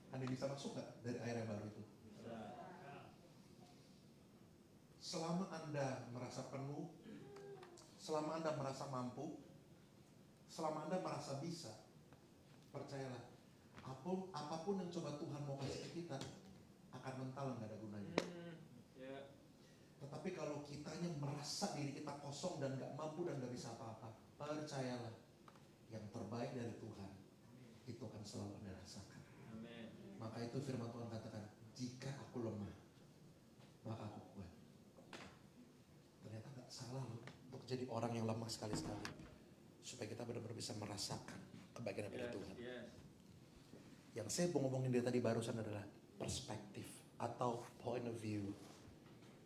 Anda bisa masuk nggak dari air yang baru itu? Selama Anda merasa penuh, selama Anda merasa mampu, selama Anda merasa bisa, percayalah, apapun yang coba Tuhan mau kasih ke kita, akan mental nggak ada gunanya. Tetapi kalau kitanya merasa diri kita kosong dan nggak mampu dan nggak bisa apa-apa, percayalah, yang terbaik dari Tuhan, itu akan selalu Anda rasakan. Maka itu firman Tuhan katakan, jika aku lemah, maka aku kuat. Ternyata gak salah loh untuk jadi orang yang lemah sekali-sekali. Supaya kita benar-benar bisa merasakan kebaikan dari Tuhan. Yang saya mau ngomongin dari tadi barusan adalah perspektif atau point of view.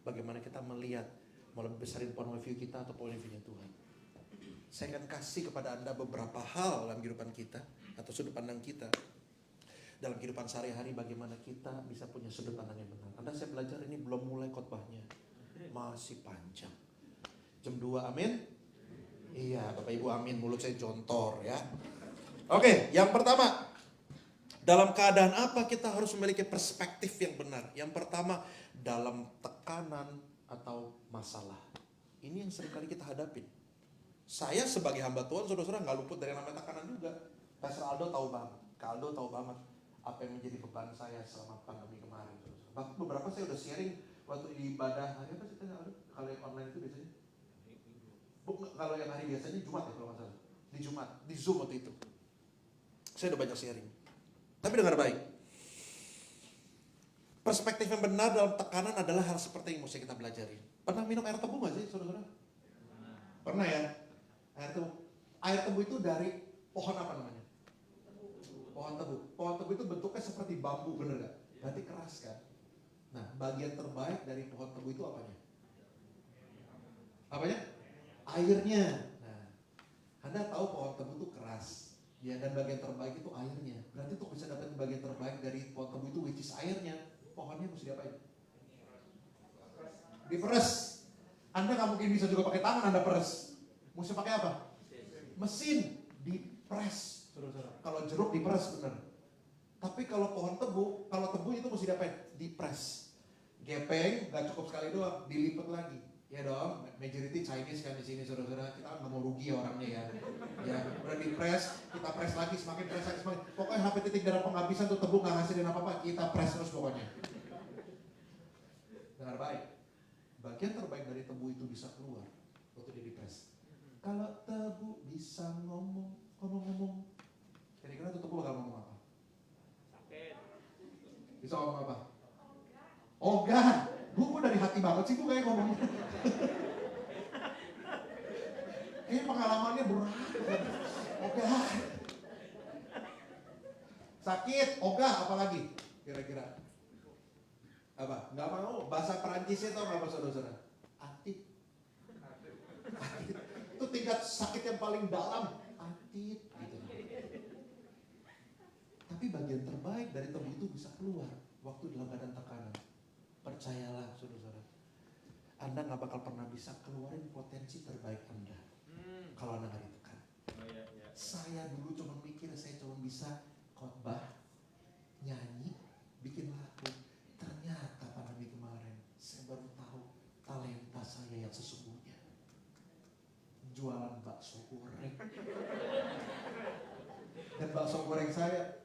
Bagaimana kita melihat, mau lebih besarin point of view kita atau point of view-nya Tuhan. Saya akan kasih kepada Anda beberapa hal dalam kehidupan kita atau sudut pandang kita. Dalam kehidupan sehari-hari bagaimana kita bisa punya sudut pandang yang benar. Anda saya belajar ini belum mulai khotbahnya. Masih panjang. Jam 2, amin? Iya, Bapak Ibu amin, mulut saya jontor ya. Oke, yang pertama. Dalam keadaan apa kita harus memiliki perspektif yang benar? Yang pertama, dalam tekanan atau masalah. Ini yang seringkali kita hadapin. Saya sebagai hamba Tuhan, saudara-saudara gak luput dari namanya tekanan juga. Pastor Aldo tahu banget. Kak Aldo tahu banget apa yang menjadi beban saya selama pandemi kemarin. Bahkan beberapa saya udah sharing waktu di ibadah hari apa sih tanya Aldo? Kalau yang online itu biasanya? Kalau yang hari biasanya Jumat ya kalau nggak salah. Di Jumat, di Zoom waktu itu. Saya udah banyak sharing. Tapi dengar baik. Perspektif yang benar dalam tekanan adalah hal seperti yang mesti kita pelajari. Pernah minum air tebu nggak sih, saudara-saudara? Pernah ya? Air tebu. Air tebu itu dari pohon apa namanya? Pohon tebu. Pohon tebu itu bentuknya seperti bambu, bener gak? Berarti keras kan? Nah, bagian terbaik dari pohon tebu itu apanya? Apanya? Airnya. Nah, Anda tahu pohon tebu itu keras. Ya, dan bagian terbaik itu airnya. Berarti untuk bisa dapat bagian terbaik dari pohon tebu itu, which is airnya, pohonnya mesti diapain? Diperes. Anda nggak mungkin bisa juga pakai tangan Anda peres. Mesti pakai apa? Mesin. Dipres. Kalau jeruk diperes benar. Tapi kalau pohon tebu, kalau tebu itu mesti diapain? Dipres. Gepeng, nggak cukup sekali doang, dilipat lagi. Ya dong, majority Chinese kan di sini saudara-saudara, kita nggak mau rugi orangnya ya. Ya, udah dipres, kita press lagi, semakin press lagi, semakin. Pokoknya sampai titik darah penghabisan tuh tebu nggak ngasilin apa-apa, kita press terus pokoknya. Dengar baik, bagian terbaik dari tebu itu bisa keluar waktu dia dipres. Kalau tebu bisa ngomong, kira-kira tuh tebu bakal ngomong apa? Bisa ngomong apa? Ogah. Gue dari hati banget sih gue kayak ngomongnya. Ini pengalamannya berat. Ogah. Sakit, ogah apalagi? Kira-kira. Apa? Gak mau. Bahasa Perancisnya tau gak apa saudara-saudara? Atit. Itu tingkat sakit yang paling dalam. Atit. Gitu. Tapi bagian terbaik dari tebu itu bisa keluar waktu dalam keadaan tekanan. Percayalah saudara-saudara, Anda gak bakal pernah bisa keluarin potensi terbaik Anda kalau Anda gak ditekan. Saya dulu cuma mikir saya cuma bisa khotbah, nyanyi, bikin lagu. Ternyata yang sesungguhnya. Jualan bakso goreng. Dan bakso goreng saya,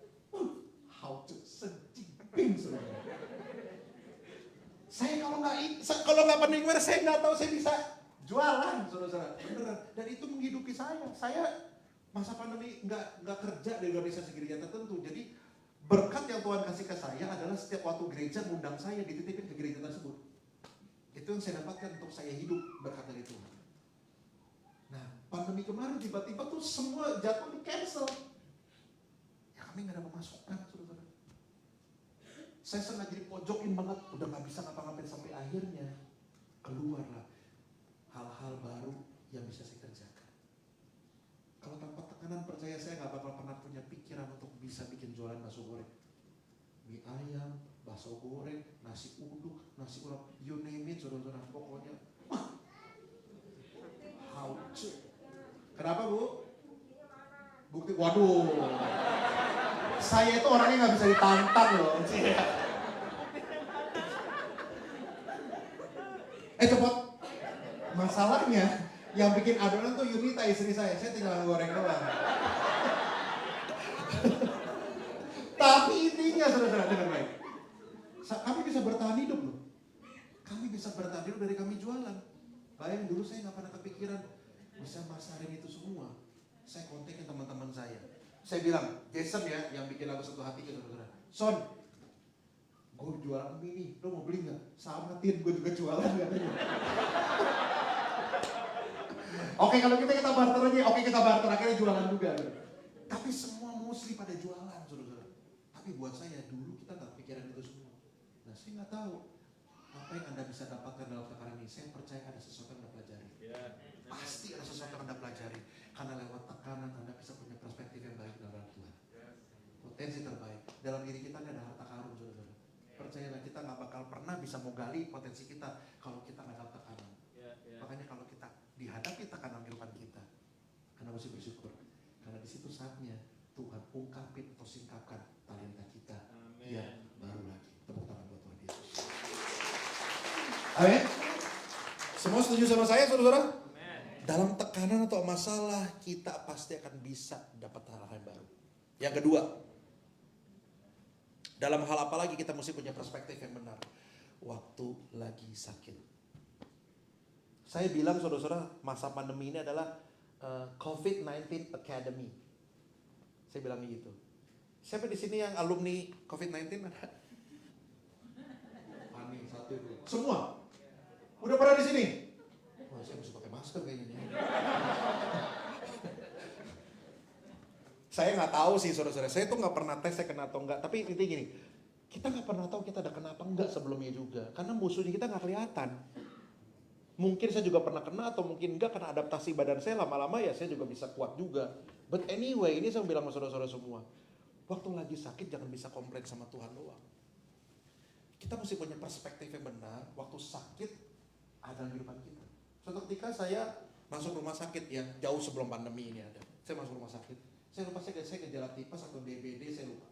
how to sejiping saudara. Saya kalau nggak pandemi kemarin, saya nggak tahu saya bisa jualan, saudara-saudara. Beneran. Dan itu menghidupi saya. Saya masa pandemi nggak kerja di organisasi gereja tertentu. Jadi berkat yang Tuhan kasih ke saya adalah setiap waktu gereja ngundang saya dititipin ke gereja tersebut. Itu yang saya dapatkan untuk saya hidup berkat dari Tuhan. Nah, pandemi kemarin tiba-tiba tuh semua jadwal di cancel. Ya kami nggak ada pemasukan, saudara-saudara. Saya sengaja dipojokin banget, udah nggak bisa ngapa-ngapain sampai akhirnya keluarlah hal-hal baru yang bisa saya kerjakan. Kalau tanpa tekanan, percaya saya nggak bakal pernah punya pikiran untuk bisa bikin jualan bakso goreng, mie ayam, bakso goreng, nasi uduk, nasi urap, you name it, saudara-saudara. Pokoknya, how to? Kenapa bu? Bukti, waduh. Saya itu orangnya nggak bisa ditantang loh. Cepet. Masalahnya yang bikin adonan tuh Yunita, istri saya tinggal goreng doang. Tapi intinya saudara-saudara dengar baik. Kami bisa bertahan hidup loh. Kami bisa bertahan hidup dari kami jualan. Bayangin dulu saya nggak pernah kepikiran bisa masarin itu semua. Saya kontakin teman-teman saya. Saya bilang, Jason ya, yang bikin lagu Satu Hati ke saudara. Son, gue jualan mie nih, lo mau beli nggak? Samatin, gue juga jualan katanya. Oke, kalau kita barter aja. Oke, kita barter, akhirnya jualan juga. Tapi semua mostly pada jualan, saudara-saudara. Tapi buat saya, dulu kita nggak pikiran itu semua. Nah, saya nggak tahu apa yang Anda bisa dapatkan dalam tekanan ini. Saya percaya ada sesuatu yang Anda pelajari. Pasti ada sesuatu yang Anda pelajari. Karena lewat tekanan Anda bisa punya perspektif yang baik dalam Tuhan. Potensi terbaik. Dalam diri kita ada harta karun, saudara-saudara. Percayalah, kita nggak bakal pernah bisa mau gali potensi kita kalau kita nggak ada tekanan. Makanya kalau kita dihadapi tekanan kehidupan kita, Anda mesti bersyukur. Karena di situ saatnya Tuhan ungkapin atau singkapkan talenta kita yang baru lagi. Tepuk tangan buat Tuhan Yesus. Amin. Semua setuju sama saya, saudara-saudara? Dalam tekanan atau masalah, kita pasti akan bisa dapat hal-hal yang baru. Yang kedua, dalam hal apa lagi kita mesti punya perspektif yang benar. Waktu lagi sakit. Saya bilang saudara-saudara, masa pandemi ini adalah COVID-19 Academy. Saya bilang gitu. Siapa di sini yang alumni COVID-19 ada? Amin, satu dua. Semua? Udah pernah di sini? Wah, saya mesti pakai masker kayaknya. Saya nggak tahu sih saudara-saudara. Saya tuh nggak pernah tes saya kena atau enggak. Tapi intinya gini, kita nggak pernah tahu kita ada kena apa enggak sebelumnya juga. Karena musuhnya kita nggak kelihatan. Mungkin saya juga pernah kena atau mungkin enggak karena adaptasi badan saya lama-lama ya saya juga bisa kuat juga. But anyway, ini saya bilang sama saudara-saudara semua. Waktu lagi sakit jangan bisa komplain sama Tuhan doang. Kita mesti punya perspektif yang benar. Waktu sakit ada di depan kita. Suatu ketika saya masuk rumah sakit yang jauh sebelum pandemi ini ada. Saya masuk rumah sakit. Saya lupa saya gejala tipes atau DBD, saya lupa.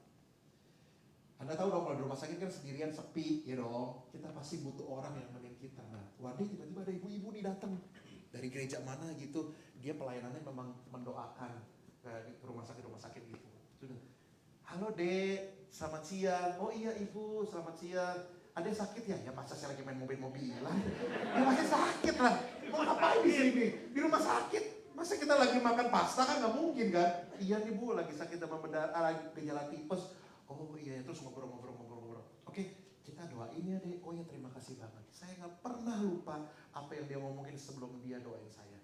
Anda tahu dong kalau di rumah sakit kan sendirian sepi, ya dong. Kita pasti butuh orang yang nemenin kita. Nah, waduh tiba-tiba ada ibu-ibu nih datang dari gereja mana gitu. Dia pelayanannya memang mendoakan ke rumah sakit gitu. Sudah. Halo Dek, selamat siang. Oh iya Ibu, selamat siang. Ada yang sakit ya? Ya masa saya lagi main mobil-mobilan. Ya masih sakit lah. Mau ngapain di sini? Di rumah sakit. Masa kita lagi makan pasta kan nggak mungkin kan? Iya nih Bu, lagi sakit sama lagi gejala tipes. Oh iya, terus ngobrol. Oke, kita doain ya Dek. Oh ya terima kasih banget. Saya nggak pernah lupa apa yang dia ngomongin sebelum dia doain saya.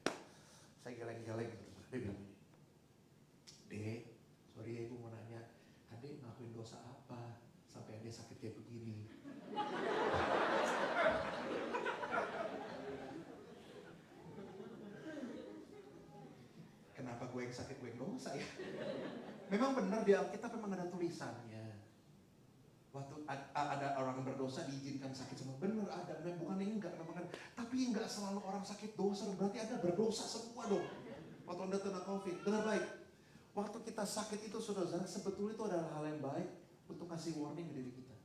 Saya geleng-geleng gitu. Dia bilang gini, Dek, sorry ya Ibu mau nanya, Adek ngelakuin dosa apa sampai Adek sakit kayak begini? Kenapa gue yang sakit, gue yang dosa ya? Memang benar di Alkitab memang ada tulisannya. Waktu ada orang berdosa diizinkan sakit semua. Benar ada, bukan enggak. Memang ada. Tapi enggak selalu orang sakit dosa, berarti Anda berdosa semua dong. Waktu Anda kena COVID, benar baik. Waktu kita sakit itu saudara, sebetulnya itu adalah hal yang baik untuk kasih warning ke diri kita.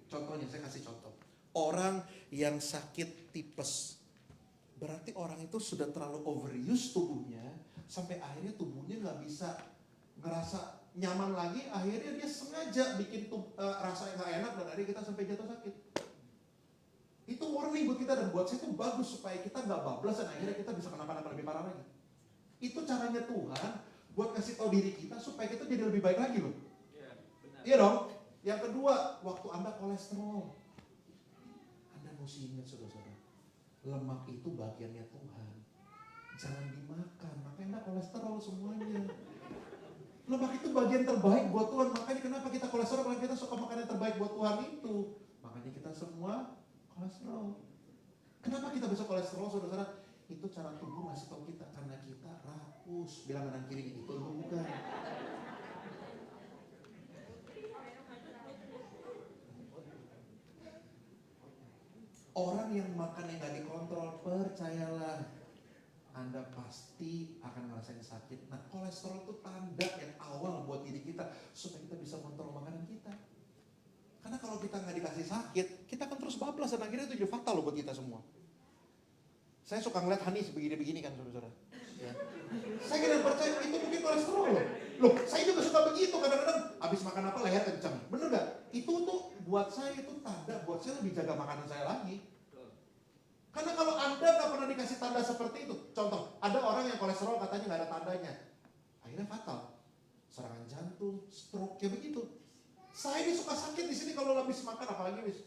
Contohnya, saya kasih contoh. Orang yang sakit tipes, berarti orang itu sudah terlalu overuse tubuhnya, sampai akhirnya tubuhnya nggak bisa ngerasa nyaman lagi, akhirnya dia sengaja bikin rasa yang nggak enak dan akhirnya kita sampai jatuh sakit. Itu warning buat kita dan buat saya itu bagus supaya kita nggak bablas dan akhirnya kita bisa kenapa-napa lebih parah lagi. Itu caranya Tuhan buat kasih tahu diri kita supaya kita jadi lebih baik lagi loh. Iya, benar. Iya dong. Yang kedua, waktu Anda kolesterol, Anda mesti ingat saudara-saudara, lemak itu bagiannya Tuhan. Jangan dimakan, makanya Anda kolesterol semuanya. Lemak itu bagian terbaik buat Tuhan, makanya kenapa kita kolesterol, karena kita suka makan yang terbaik buat Tuhan itu. Makanya kita semua kolesterol. Kenapa kita bisa kolesterol saudara-saudara? Itu cara tubuh ngasih tahu kita, karena kita rakus. Bilang kanan kiri, itu bukan. Orang yang makan yang gak dikontrol, percayalah, Anda pasti akan ngerasain sakit. Nah, kolesterol itu tanda yang awal buat diri kita, supaya kita bisa kontrol makanan kita. Karena kalau kita nggak dikasih sakit, kita akan terus bablas dan akhirnya itu jadi fatal loh buat kita semua. Saya suka ngeliat Hani sebegini-begini kan saudara-saudara. Ya. Saya kira percaya itu mungkin kolesterol loh. Loh, saya juga suka begitu kadang-kadang. Habis makan apa leher kencang. Bener gak? Itu tuh buat saya itu tanda, buat saya lebih jaga makanan saya lagi. Karena kalau Anda nggak pernah dikasih tanda seperti itu, contoh, ada orang yang kolesterol katanya nggak ada tandanya, akhirnya fatal, serangan jantung, stroke, kayak begitu. Saya ini suka sakit di sini kalau habis makan, apalagi bis.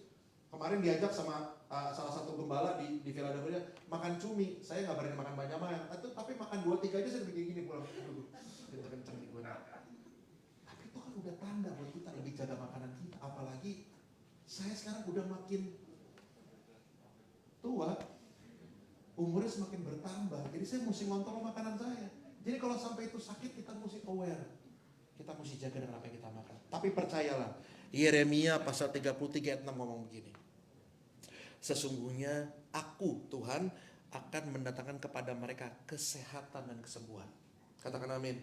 Kemarin diajak sama salah satu gembala di Philadelphia makan cumi, saya nggak berani makan banyak-banyak, tapi makan 2-3 aja saya begini gini pulang. Kenceng nih gue. Tapi itu kan udah tanda buat kita lebih jaga makanan kita, apalagi saya sekarang udah makin tua, umurnya semakin bertambah, jadi saya mesti ngontrol makanan saya. Jadi kalau sampai itu sakit, kita mesti aware, kita mesti jaga dengan apa yang kita makan. Tapi percayalah, Yeremia pasal 33 ayat 6 ngomong begini, sesungguhnya aku Tuhan akan mendatangkan kepada mereka kesehatan dan kesembuhan. Katakan amin.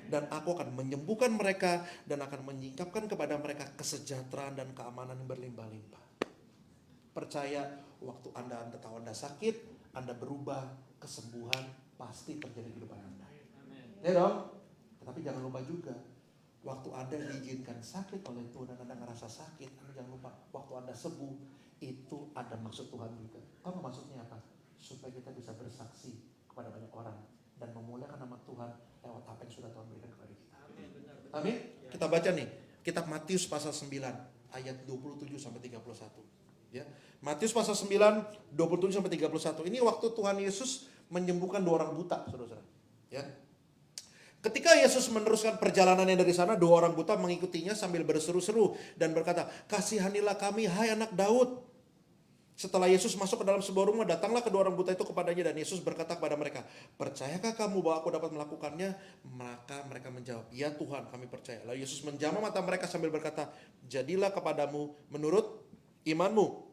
Dan aku akan menyembuhkan mereka dan akan menyingkapkan kepada mereka kesejahteraan dan keamanan yang berlimpah-limpah. Percaya, waktu Anda tahu Anda sakit, Anda berubah, kesembuhan pasti terjadi di depan Anda. Ya dong? Tetapi jangan lupa juga, waktu Anda diizinkan sakit oleh Tuhan dan Anda ngerasa sakit, Anda jangan lupa, waktu Anda sembuh, itu ada maksud Tuhan juga. Tahu maksudnya apa? Supaya kita bisa bersaksi kepada banyak orang dan memuliakan nama Tuhan lewat apa yang sudah Tuhan berikan kepada kita. Amin. Kita baca nih, kitab Matius pasal 9 ayat 27 sampai 31. Ya. Matius pasal 9 27 sampai 31. Ini waktu Tuhan Yesus menyembuhkan 2 orang buta, Saudara-saudara. Ya. Ketika Yesus meneruskan perjalanannya dari sana, 2 orang buta mengikutinya sambil berseru-seru dan berkata, "Kasihanilah kami, hai anak Daud." Setelah Yesus masuk ke dalam sebuah rumah, datanglah kedua orang buta itu kepadanya dan Yesus berkata kepada mereka, "Percayakah kamu bahwa aku dapat melakukannya?" Maka mereka menjawab, "Ya Tuhan, kami percaya." Lalu Yesus menjamah mata mereka sambil berkata, "Jadilah kepadamu menurut imanmu."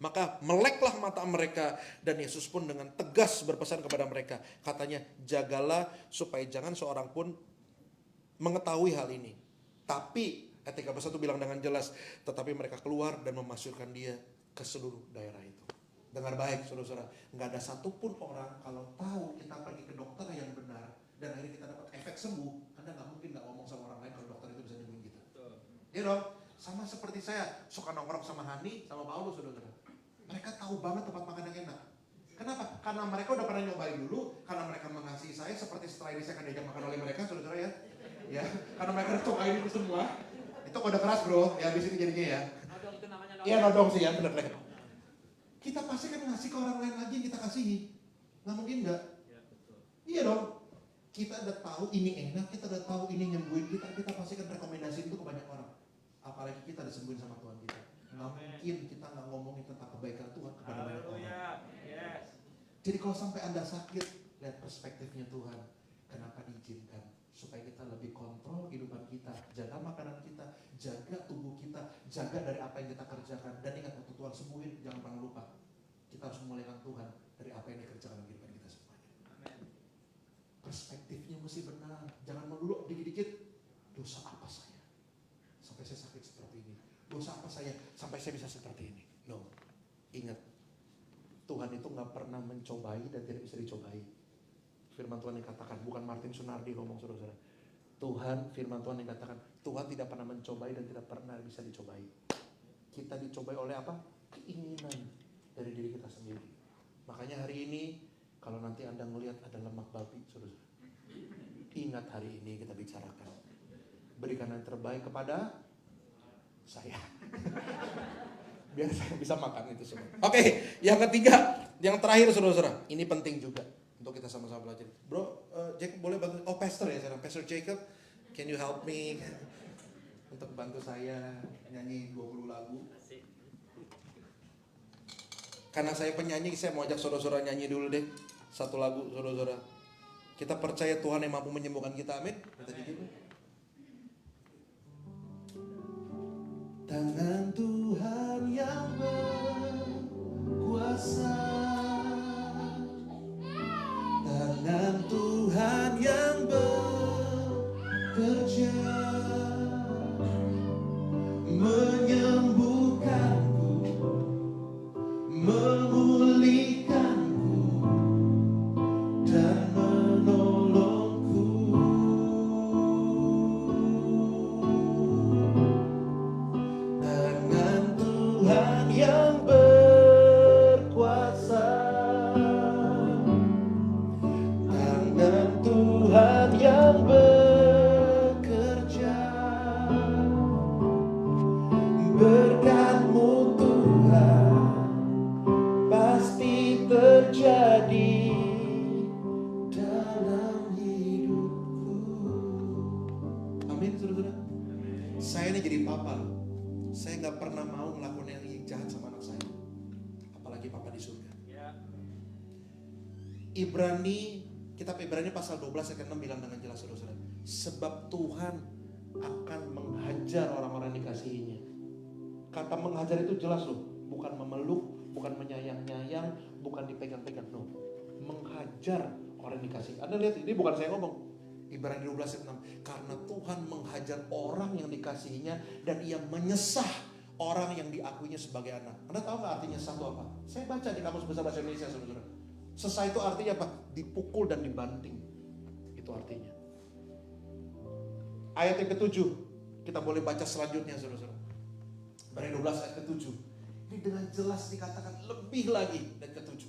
Maka meleklah mata mereka dan Yesus pun dengan tegas berpesan kepada mereka. Katanya, "Jagalah supaya jangan seorang pun mengetahui hal ini." Tapi ayat 31 bilang dengan jelas, tetapi mereka keluar dan memasukkan dia ke seluruh daerah itu. Dengar baik saudara-saudara, nggak ada satupun orang kalau tahu kita pergi ke dokter yang benar dan akhirnya kita dapat efek sembuh, Anda nggak mungkin nggak ngomong sama orang lain kalau dokter itu bisa nyembuhin kita. Iya dong, sama seperti saya suka nongkrong sama Hani, sama Paulus saudara-saudara. Mereka tahu banget tempat makan yang enak. Kenapa? Karena mereka udah pernah nyobain dulu, karena mereka mengasihi saya seperti setelah ini saya akan diajak makan oleh mereka saudara-saudara ya. Ya, karena mereka udah cobain itu semua. Itu kode keras bro, ya habis ini jadinya ya. Nodong itu namanya nodong. Iya nodong sih ya, bener. Kita pasti kan ngasih ke orang lain lagi yang kita kasihi. Nggak mungkin nggak? Ya, betul. Iya dong. Kita udah tahu ini enak, kita udah tahu ini nyembuhin kita pasti kan rekomendasi itu ke banyak orang. Apalagi kita disembuhin sama Tuhan kita. Nggak mungkin kita nggak ngomongin tentang kebaikan Tuhan kepada banyak orang. Yes. Jadi kalau sampai Anda sakit, lihat perspektifnya Tuhan. Kenapa diizinkan? Supaya kita lebih kontrol kehidupan kita, jaga makanan kita, jaga tubuh kita, jaga dari apa yang kita kerjakan. Dan ingat, waktu Tuhan sembuhin, jangan pernah lupa, kita harus memuliakan Tuhan dari apa yang dikerjakan dalam kehidupan kita semuanya. Amen. Perspektifnya mesti benar, jangan melulu dikit-dikit, dosa apa saya sampai saya sakit seperti ini, dosa apa saya sampai saya bisa seperti ini. No, ingat, Tuhan itu nggak nggak pernah mencobai dan tidak bisa dicobai. Firman Tuhan yang katakan, bukan Martin Sunardi ngomong saudara-saudara. Tuhan, firman Tuhan yang katakan, Tuhan tidak pernah mencobai dan tidak pernah bisa dicobai. Kita dicobai oleh apa? Keinginan dari diri kita sendiri. Makanya hari ini, kalau nanti Anda melihat ada lemak babi, saudara-saudara, ingat hari ini kita bicarakan. Berikan yang terbaik kepada saya. Biar saya bisa makan itu semua. Oke, yang ketiga, yang terakhir saudara-saudara, ini penting juga untuk kita sama-sama belajar. Bro, Jacob boleh bantu? Oh, Pastor ya sekarang. Pastor Jacob, can you help me untuk bantu saya nyanyi 20 lagu? Karena saya penyanyi, saya mau ajak saudara-saudara nyanyi dulu deh. Satu lagu saudara-saudara. Kita percaya Tuhan yang mampu menyembuhkan kita, amin. Kita Jacob. Tangan Tuhan yang berkuasa, tangan Tuhan yang bekerja, menyembuhkanku, memulihkanku, dan menolongku. Tangan Tuhan yang berkuasa, tangan Tuhan yang bekerja, berkat-Mu Tuhan pasti terjadi dalam hidupku. Amin, saudara-saudara. Saya ini jadi papa loh. Saya nggak pernah mau ngelakuin yang jahat sama anak saya, apalagi papa di surga. Kitab Ibrani pasal 12 ayat 6 bilang dengan jelas saudara-saudara, sebab Tuhan akan menghajar orang-orang yang dikasihinya. Kata menghajar itu jelas loh, bukan memeluk, bukan menyayang-nyayang, bukan dipegang-pegang, no. Menghajar orang yang dikasihi. Anda lihat, ini bukan saya ngomong. Ibrani 12 ayat 6. Karena Tuhan menghajar orang yang dikasihinya dan Ia menyesah orang yang diakuinya sebagai anak. Anda tahu nggak artinya sah itu apa? Saya baca di Kamus Besar Bahasa Indonesia, saudara-saudara. Sesah itu artinya apa? Dipukul dan dibanting. Itu artinya. Ayat yang ke-7. Kita boleh baca selanjutnya, saudara-saudara. Ibrani 12 ayat ke-7. Ini dengan jelas dikatakan lebih lagi dari ke-7.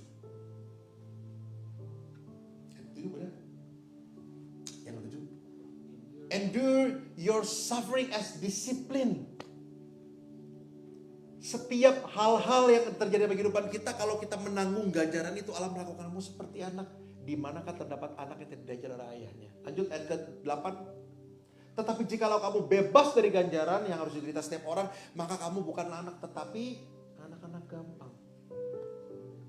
Ke-7 benar? Yang ke-7. Endure your suffering as discipline. Setiap hal-hal yang terjadi dalam kehidupan kita, kalau kita menanggung ganjaran itu, Allah melakukanmu seperti anak. Di manakah terdapat anak yang tidak diajar oleh ayahnya? Lanjut ayat ke-8. Tetapi jikalau kamu bebas dari ganjaran yang harus diderita setiap orang, maka kamu bukanlah anak, tetapi anak-anak gampang.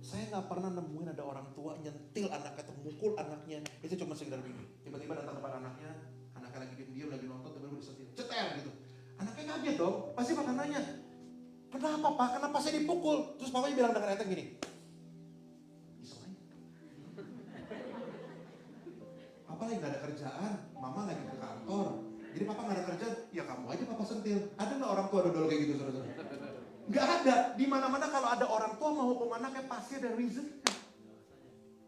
Saya gak pernah nemuin ada orang tua nyentil anaknya atau mukul anaknya. Itu cuma sekedar begini. Tiba-tiba datang depan anaknya lagi diam-diam, lagi nonton, tiba-tiba disentil, ceter gitu. Anaknya kaget dong, pasti bakal nanya, kenapa Pak? Kenapa saya dipukul? Terus papanya bilang dengan ayatnya gini, iseng aja. Papa lagi gak ada kerjaan, mama lagi ke kantor. Jadi papa gak ada kerjaan, ya kamu aja papa sentil. Ada gak orang tua dodol kayak gitu, saudara-saudara? Gak ada. Di mana-mana kalau ada orang tua mau hukum anaknya pasti ada reason.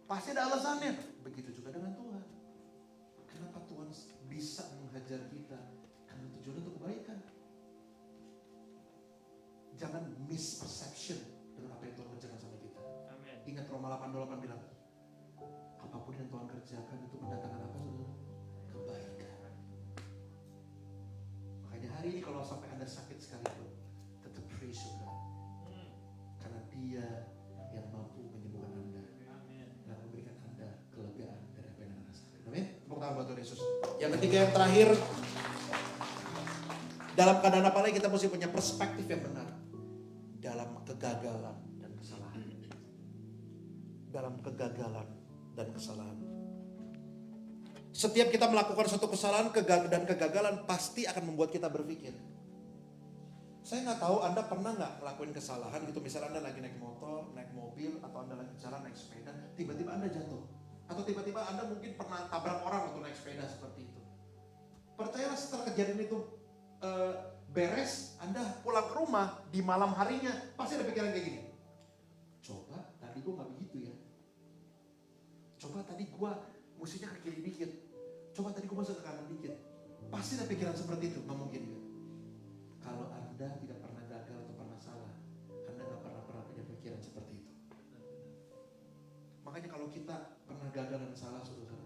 Pasti ada alasannya. Begitu juga dengan Tuhan. Kenapa Tuhan bisa menghajar kita? Karena tujuan untuk kebaikan. Jangan misperception dengan apa yang Tuhan kerjakan sama kita. Amen. Ingat Roma 8:28 bilang, apapun yang Tuhan kerjakan itu mendatangkan apa, saudara? Kebaikan. Makanya hari ini kalau sampai Anda sakit sekalipun, tetap praise God. Karena Dia yang mampu menyembuhkan Anda. Dan memberikan Anda kelegaan dari apa yang Anda rasakan. Amin. Tepuk tangan buat Tuhan Yesus. Yang ketiga, yang terakhir, dalam keadaan apa lagi kita mesti punya perspektif yang benar. Dalam kegagalan dan kesalahan. Dalam kegagalan dan kesalahan. Setiap kita melakukan suatu kesalahan dan kegagalan pasti akan membuat kita berpikir. Saya nggak tahu Anda pernah nggak ngelakuin kesalahan gitu. Misalnya Anda lagi naik motor, naik mobil, atau Anda lagi jalan naik sepeda, tiba-tiba Anda jatuh. Atau tiba-tiba Anda mungkin pernah tabrak orang waktu naik sepeda seperti itu. Percayalah setelah kejadian itu beres, Anda pulang ke rumah di malam harinya pasti ada pikiran kayak gini. Coba tadi gue nggak begitu ya. gua mestinya ke kiri dikit. Coba tadi gua masuk ke kanan dikit. Pasti ada pikiran seperti itu, nggak mungkin kan? Kalau Anda tidak pernah gagal atau pernah salah, Anda nggak pernah punya pikiran seperti itu. Makanya kalau kita pernah gagal dan salah, saudara,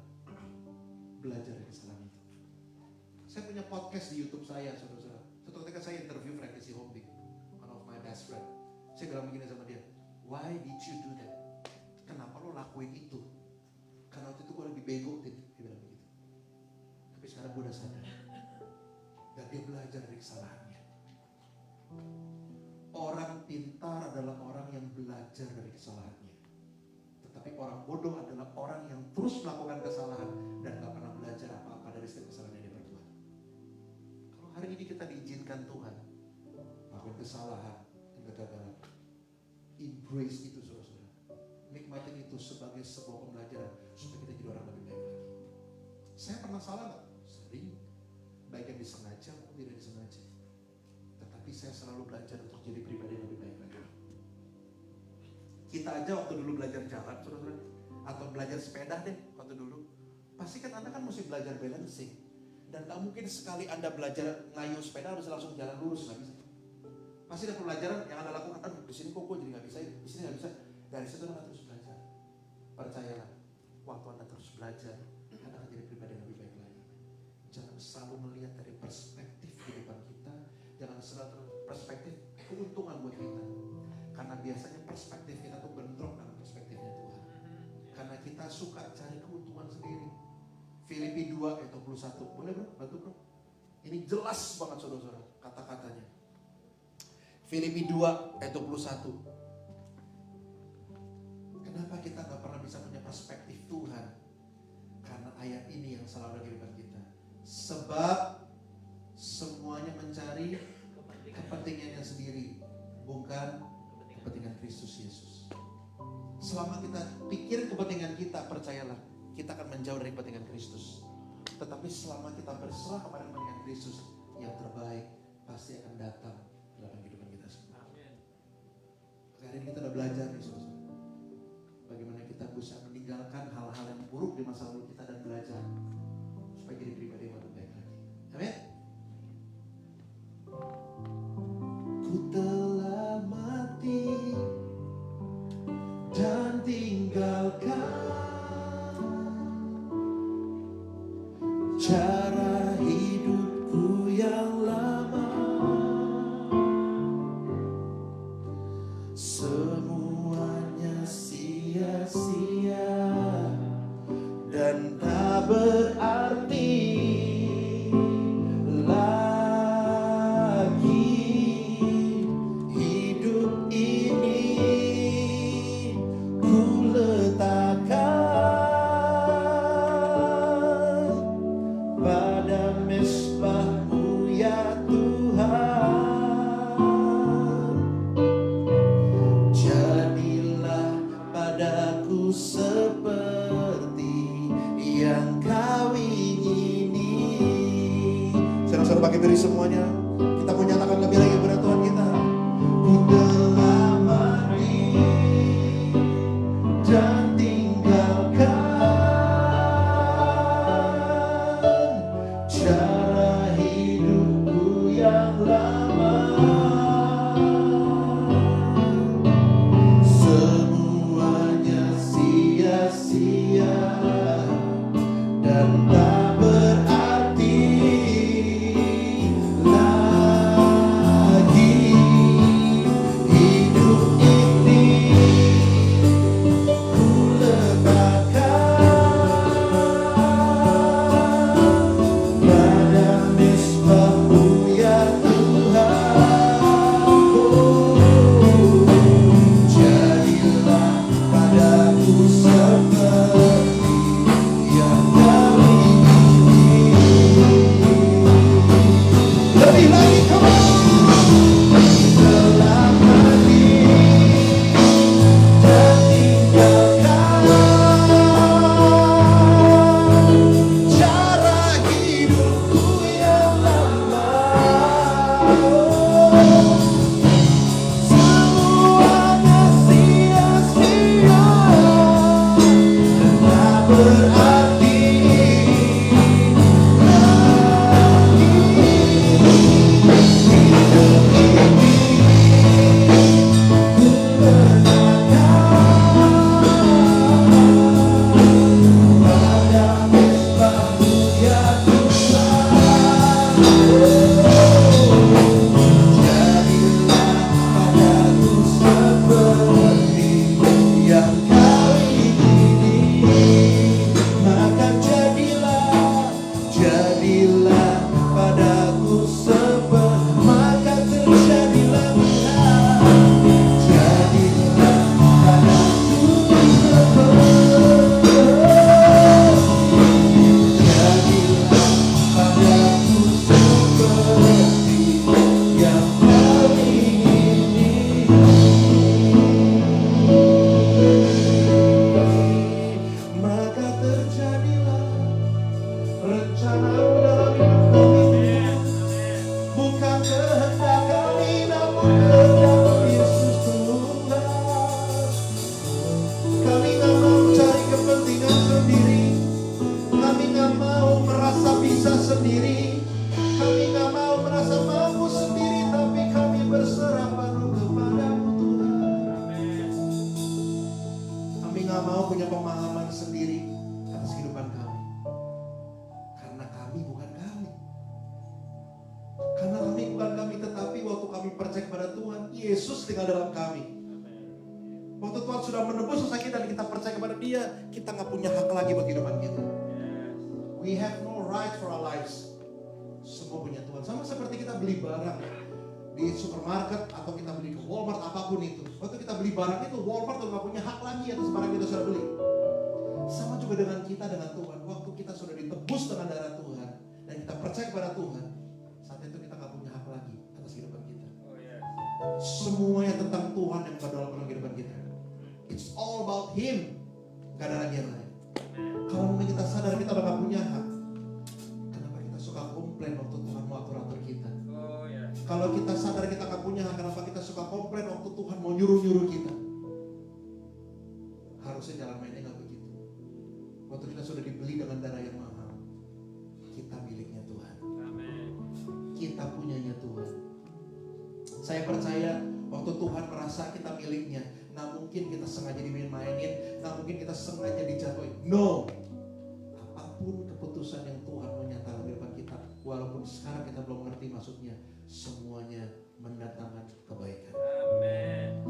belajar dari kesalahan itu. Saya punya podcast di YouTube saya, saudara. Suatu ketika saya interview Frankie Sihombing, one of my best friend. Saya bilang begini sama dia, why did you do that? Kenapa lo lakuin itu? Karena waktu itu gue lagi bego, dia bilang begitu. Tapi sekarang gue udah sadar. Dan dia belajar dari kesalahannya. Orang pintar adalah orang yang belajar dari kesalahannya. Tetapi orang bodoh adalah orang yang terus melakukan kesalahan dan gak pernah belajar apa-apa dari setiap kesalahan yang dia perbuat. Kalau hari ini kita diizinkan Tuhan melakukan kesalahan dan kegagalan, embrace itu saudara-saudara. Nikmatin itu sebagai sebuah pembelajaran supaya kita jadi orang lebih baik lagi. Saya pernah salah gak? Sering. Baik yang disengaja maupun tidak disengaja. Tetapi saya selalu belajar untuk jadi pribadi yang lebih baik lagi. Kita aja waktu dulu belajar jalan, saudara-saudara, atau belajar sepeda deh waktu dulu. Pasti kan Anda kan mesti belajar balancing. Dan gak mungkin sekali Anda belajar ngayuh sepeda harus langsung jalan lurus, gak bisa. Pasti ada pelajaran yang Anda lakukan, aduh di sini kok gue jadi gak bisa, di sini gak bisa. Dari situ Anda terus belajar. Percayalah, waktu Anda terus belajar, Anda akan jadi pribadi yang lebih baik lagi. Jangan selalu melihat dari perspektif kehidupan kita, jangan selalu perspektif keuntungan buat kita. Karena biasanya perspektif kita tuh bentrok dengan perspektifnya Tuhan. Karena kita suka cari keuntungan sendiri. Filipi 2 ayat 21. Boleh bro? Bantu bro. Ini jelas banget saudara-saudara kata-katanya. Filipi 2 ayat 21. Kenapa kita gak pernah bisa punya perspektif Tuhan? Karena ayat ini yang selalu ada di depan kita. Sebab semuanya mencari kepentingannya sendiri, bukan kepentingan Kristus Yesus. Selama kita pikir kepentingan kita, percayalah, kita akan menjauh dari kepentingan Kristus. Tetapi selama kita berserah kepada kepentingan Kristus, yang terbaik pasti akan datang dalam kehidupan kita semua. Hari ini kita udah belajar nih saudara. Bagaimana kita bisa meninggalkan hal-hal yang buruk di masa lalu kita dan belajar supaya jadi pribadi yang lebih baik lagi. Amin. Ku telah mati dan tinggalkan cara hidupku yang lama. Semuanya sia-sia dan tak berarti lagi. Hidup ini ku letakkan pada mezbah-Mu ya Tuhan. Jadilah padaku seperti yang Kau ingini. Saudara-saudara pakai diri semuanya, kita mau nyatakan lebih lagi kepada Tuhan kita. Ku telah mati dan tinggalkan cara hidupku yang lama. Semuanya sia-sia dan tak berarti lagi. Hidup ini ku merasa bisa sendiri. Kami gak mau merasa mampu sendiri, tapi kami berserah penuh kepadamu Tuhan. Kami gak mau punya pemahaman sendiri atas kehidupan kami. Karena kami bukan kami. Karena kami bukan kami, tetapi waktu kami percaya kepada Tuhan, Yesus tinggal dalam kami. Waktu Tuhan sudah menebus dosa kita dan kita percaya kepada Dia, kita gak punya hak lagi buat kehidupan kita. We have no right for our lives. Semua punya Tuhan. Sama seperti kita beli barang di supermarket atau kita beli ke Walmart, apapun itu. Waktu kita beli barang itu, Walmart udah gak punya hak lagi atas barang kita sudah beli. Sama juga dengan kita dengan Tuhan. Waktu kita sudah ditebus dengan darah Tuhan dan kita percaya kepada Tuhan, saat itu kita gak punya hak lagi atas kehidupan kita. Semuanya tentang Tuhan yang berdoa dalam kehidupan kita. It's all about Him. Gak ada lagi yang lain. Kalau mungkin kita sadar kita udah gak punya hak, kenapa kita suka komplain waktu Tuhan mau atur-atur kita? Kalau kita sadar kita gak punya hak, kenapa kita suka komplain waktu Tuhan mau nyuruh-nyuruh kita? Harusnya jalan mainnya gak begitu. Waktu kita sudah dibeli dengan darah yang mahal, kita miliknya Tuhan. Kita punyanya Tuhan. Saya percaya waktu Tuhan merasa kita miliknya, nggak mungkin kita sengaja dimain-mainin, nggak mungkin kita sengaja dijatuhin. No, apapun keputusan yang Tuhan mau nyata dalam kehidupan kita, walaupun sekarang kita belum mengerti maksudnya, semuanya mendatangkan kebaikan. Amin.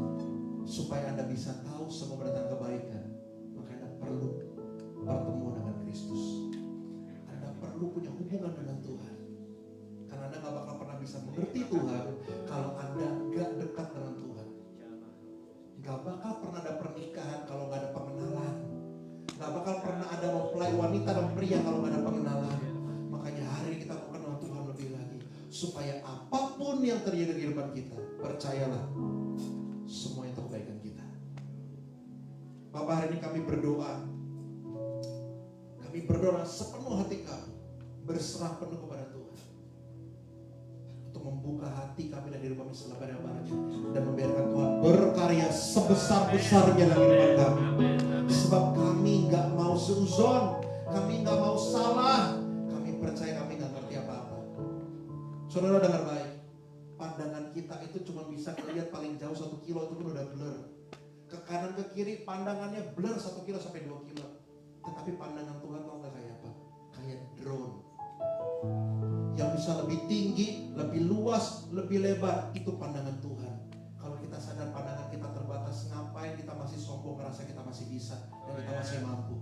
Supaya Anda bisa tahu semua mendatangkan kebaikan, maka Anda perlu bertemu dengan Kristus. Anda perlu punya hubungan dengan Tuhan. Karena Anda gak bakal pernah bisa mengerti Tuhan kalau Anda gak dekat dengan Tuhan. Gak bakal pernah ada pernikahan kalau gak ada pengenalan. Gak bakal pernah ada mempelai wanita dan pria kalau gak ada pengenalan. Makanya hari ini kita mau kenal Tuhan lebih lagi. Supaya apapun yang terjadi di kehidupan kita, percayalah, semua itu kebaikan kita. Bapak, hari ini kami berdoa. Kami berdoa sepenuh hati kami, berserah penuh kepada Tuhan. Untuk membuka hati kami dan diri kami selebar-lebarnya dan membiarkan Tuhan berkarya sebesar-besarnya dalam kehidupan kami. Sebab kami gak mau seuzon, kami gak mau salah, kami percaya kami gak ngerti apa-apa. Saudara dengar baik, pandangan kita itu cuma bisa melihat paling jauh 1 kilo, itu pun udah blur. Ke kanan ke kiri pandangannya blur 1 kilo sampai 2 kilo. Tetapi pandangan Tuhan tau gak kayak apa? Kayak drone yang bisa lebih tinggi, lebih luas, lebih lebar. Itu pandangan Tuhan. Kalau kita sadar pandangan kita terbatas, ngapain kita masih sombong ngerasa kita masih bisa dan kita masih mampu.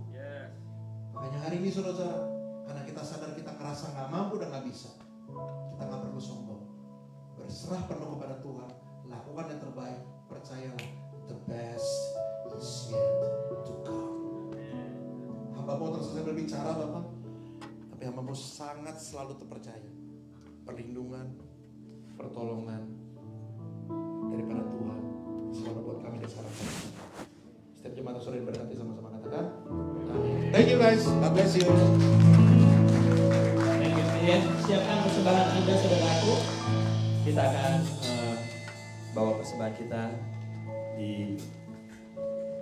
Makanya hari ini saudara, karena kita sadar kita ngerasa gak mampu dan gak bisa, kita gak perlu sombong. Berserah penuh kepada Tuhan, lakukan yang terbaik, percayalah, the best is yet to come. Hamba mau terus saya berbicara Bapak, tapi hamba mau sangat selalu terpercaya perlindungan, pertolongan daripada Tuhan selalu buat kami dan sekarang. Setiap jemaat sore berkati sama-sama katakan amin. Thank you guys, God bless you. Thank you. Ya, siapkan persembahan Anda saudaraku. Kita akan bawa persembahan kita di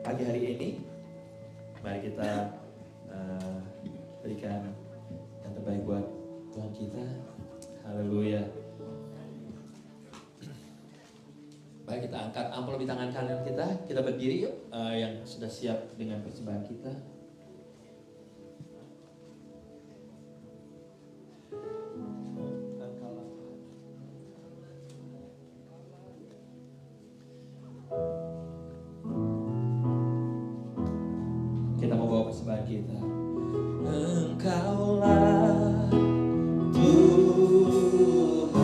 pagi hari ini. Mari kita berikan yang terbaik buat Tuhan kita. Haleluya. Baik, kita angkat amplop di tangan kanan kita. Kita berdiri yuk, yang sudah siap dengan persembahan kita. Kita mau bawa persembahan kita. Engkaulah Tuhan,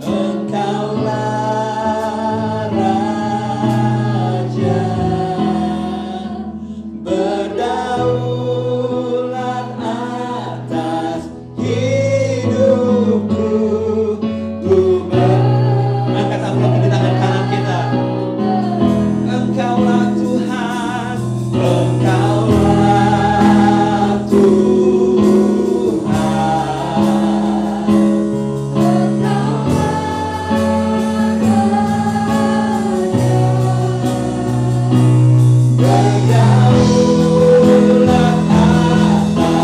Engkaulah Raja, berdaulat atas hidupku. Angkat amplop di tangan kanan kita. Engkaulah Tuhan, Engkaulah Tuhan, berdaulat atas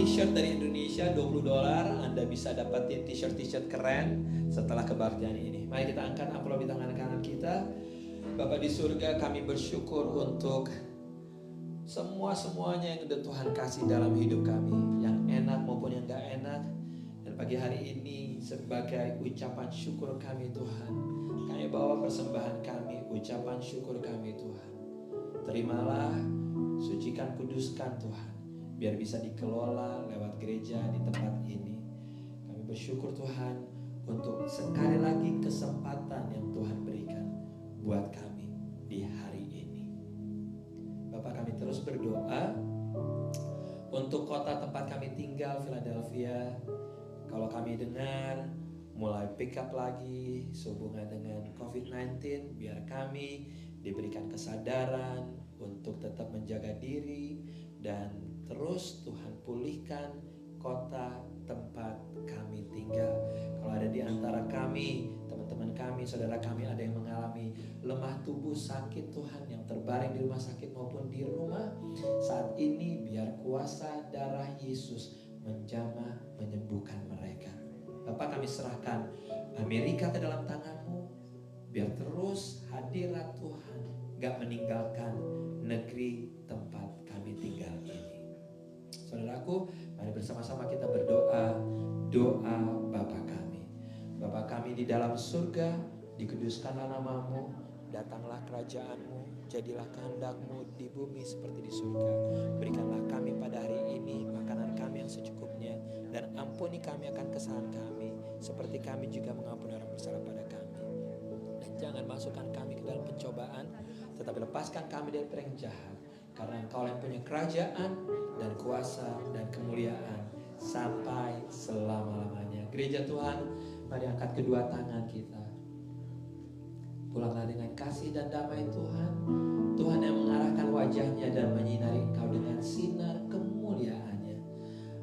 t-shirt dari Indonesia $20. Anda bisa dapetin t-shirt keren setelah kebaktian ini. Mari kita angkat amplop di tangan kanan kita. Bapa di surga, kami bersyukur untuk semuanya yang udah Tuhan kasih dalam hidup kami, yang enak maupun yang gak enak. Dan pagi hari ini sebagai ucapan syukur kami Tuhan, kami bawa persembahan kami, ucapan syukur kami Tuhan. Terimalah, sucikan, kuduskan Tuhan, biar bisa dikelola lewat gereja di tempat ini. Kami bersyukur Tuhan untuk sekali lagi kesempatan yang Tuhan berikan buat kami di hari ini. Bapak, kami terus berdoa untuk kota tempat kami tinggal, Philadelphia. Kalau kami dengar mulai pick up lagi sehubungan dengan COVID-19, biar kami diberikan kesadaran untuk tetap menjaga diri dan terus Tuhan pulihkan kota tempat kami tinggal. Kalau ada di antara kami, teman-teman kami, saudara kami ada yang mengalami lemah tubuh, sakit Tuhan, yang terbaring di rumah sakit maupun di rumah saat ini, biar kuasa darah Yesus menjamah menyembuhkan mereka. Bapak, kami serahkan Amerika ke dalam tangan-Mu, biar terus hadirat Tuhan gak meninggalkan negeri tempat kami tinggal ini. Saudaraku, mari bersama-sama kita berdoa, doa Bapa kami. Bapa kami di dalam surga, dikuduskanlah nama-Mu, datanglah kerajaan-Mu, jadilah kehendak-Mu di bumi seperti di surga. Berikanlah kami pada hari ini makanan kami yang secukupnya, dan ampuni kami akan kesalahan kami, seperti kami juga mengampuni orang bersalah pada kami. Dan jangan masukkan kami ke dalam pencobaan, tetapi lepaskan kami dari perang jahat. Karena Engkau yang punya kerajaan dan kuasa dan kemuliaan sampai selama-lamanya. Gereja Tuhan, mari angkat kedua tangan kita. Pulanglah dengan kasih dan damai Tuhan. Tuhan yang mengarahkan wajahnya dan menyinari engkau dengan sinar kemuliaannya.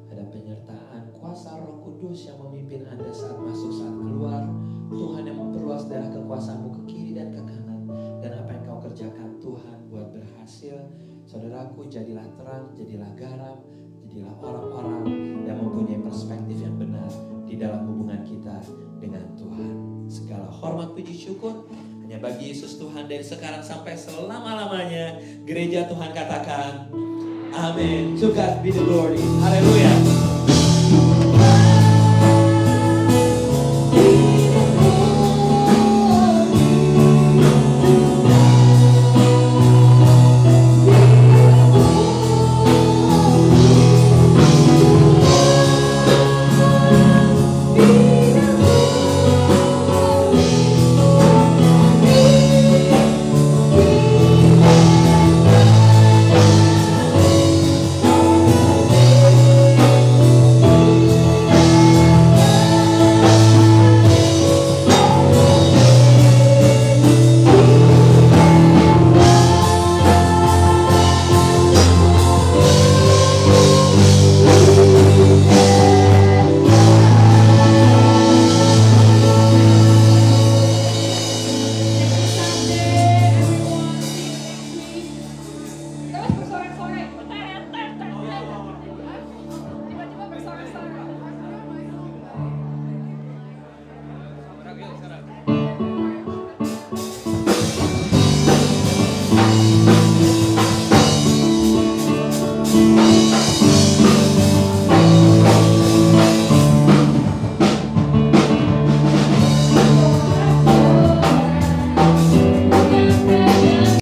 Ada penyertaan kuasa Roh Kudus yang memimpin Anda saat masuk, saat keluar. Tuhan yang memperluas daerah kekuasaan-Mu ke kiri dan ke kanan. Dan apa yang kau kerjakan Tuhan buat berhasil. Saudaraku, jadilah terang, jadilah garam, jadilah orang-orang yang mempunyai perspektif yang benar di dalam hubungan kita dengan Tuhan. Segala hormat, puji, syukur hanya bagi Yesus Tuhan dari sekarang sampai selama-lamanya. Gereja Tuhan katakan, amin. To God be the glory. Haleluya.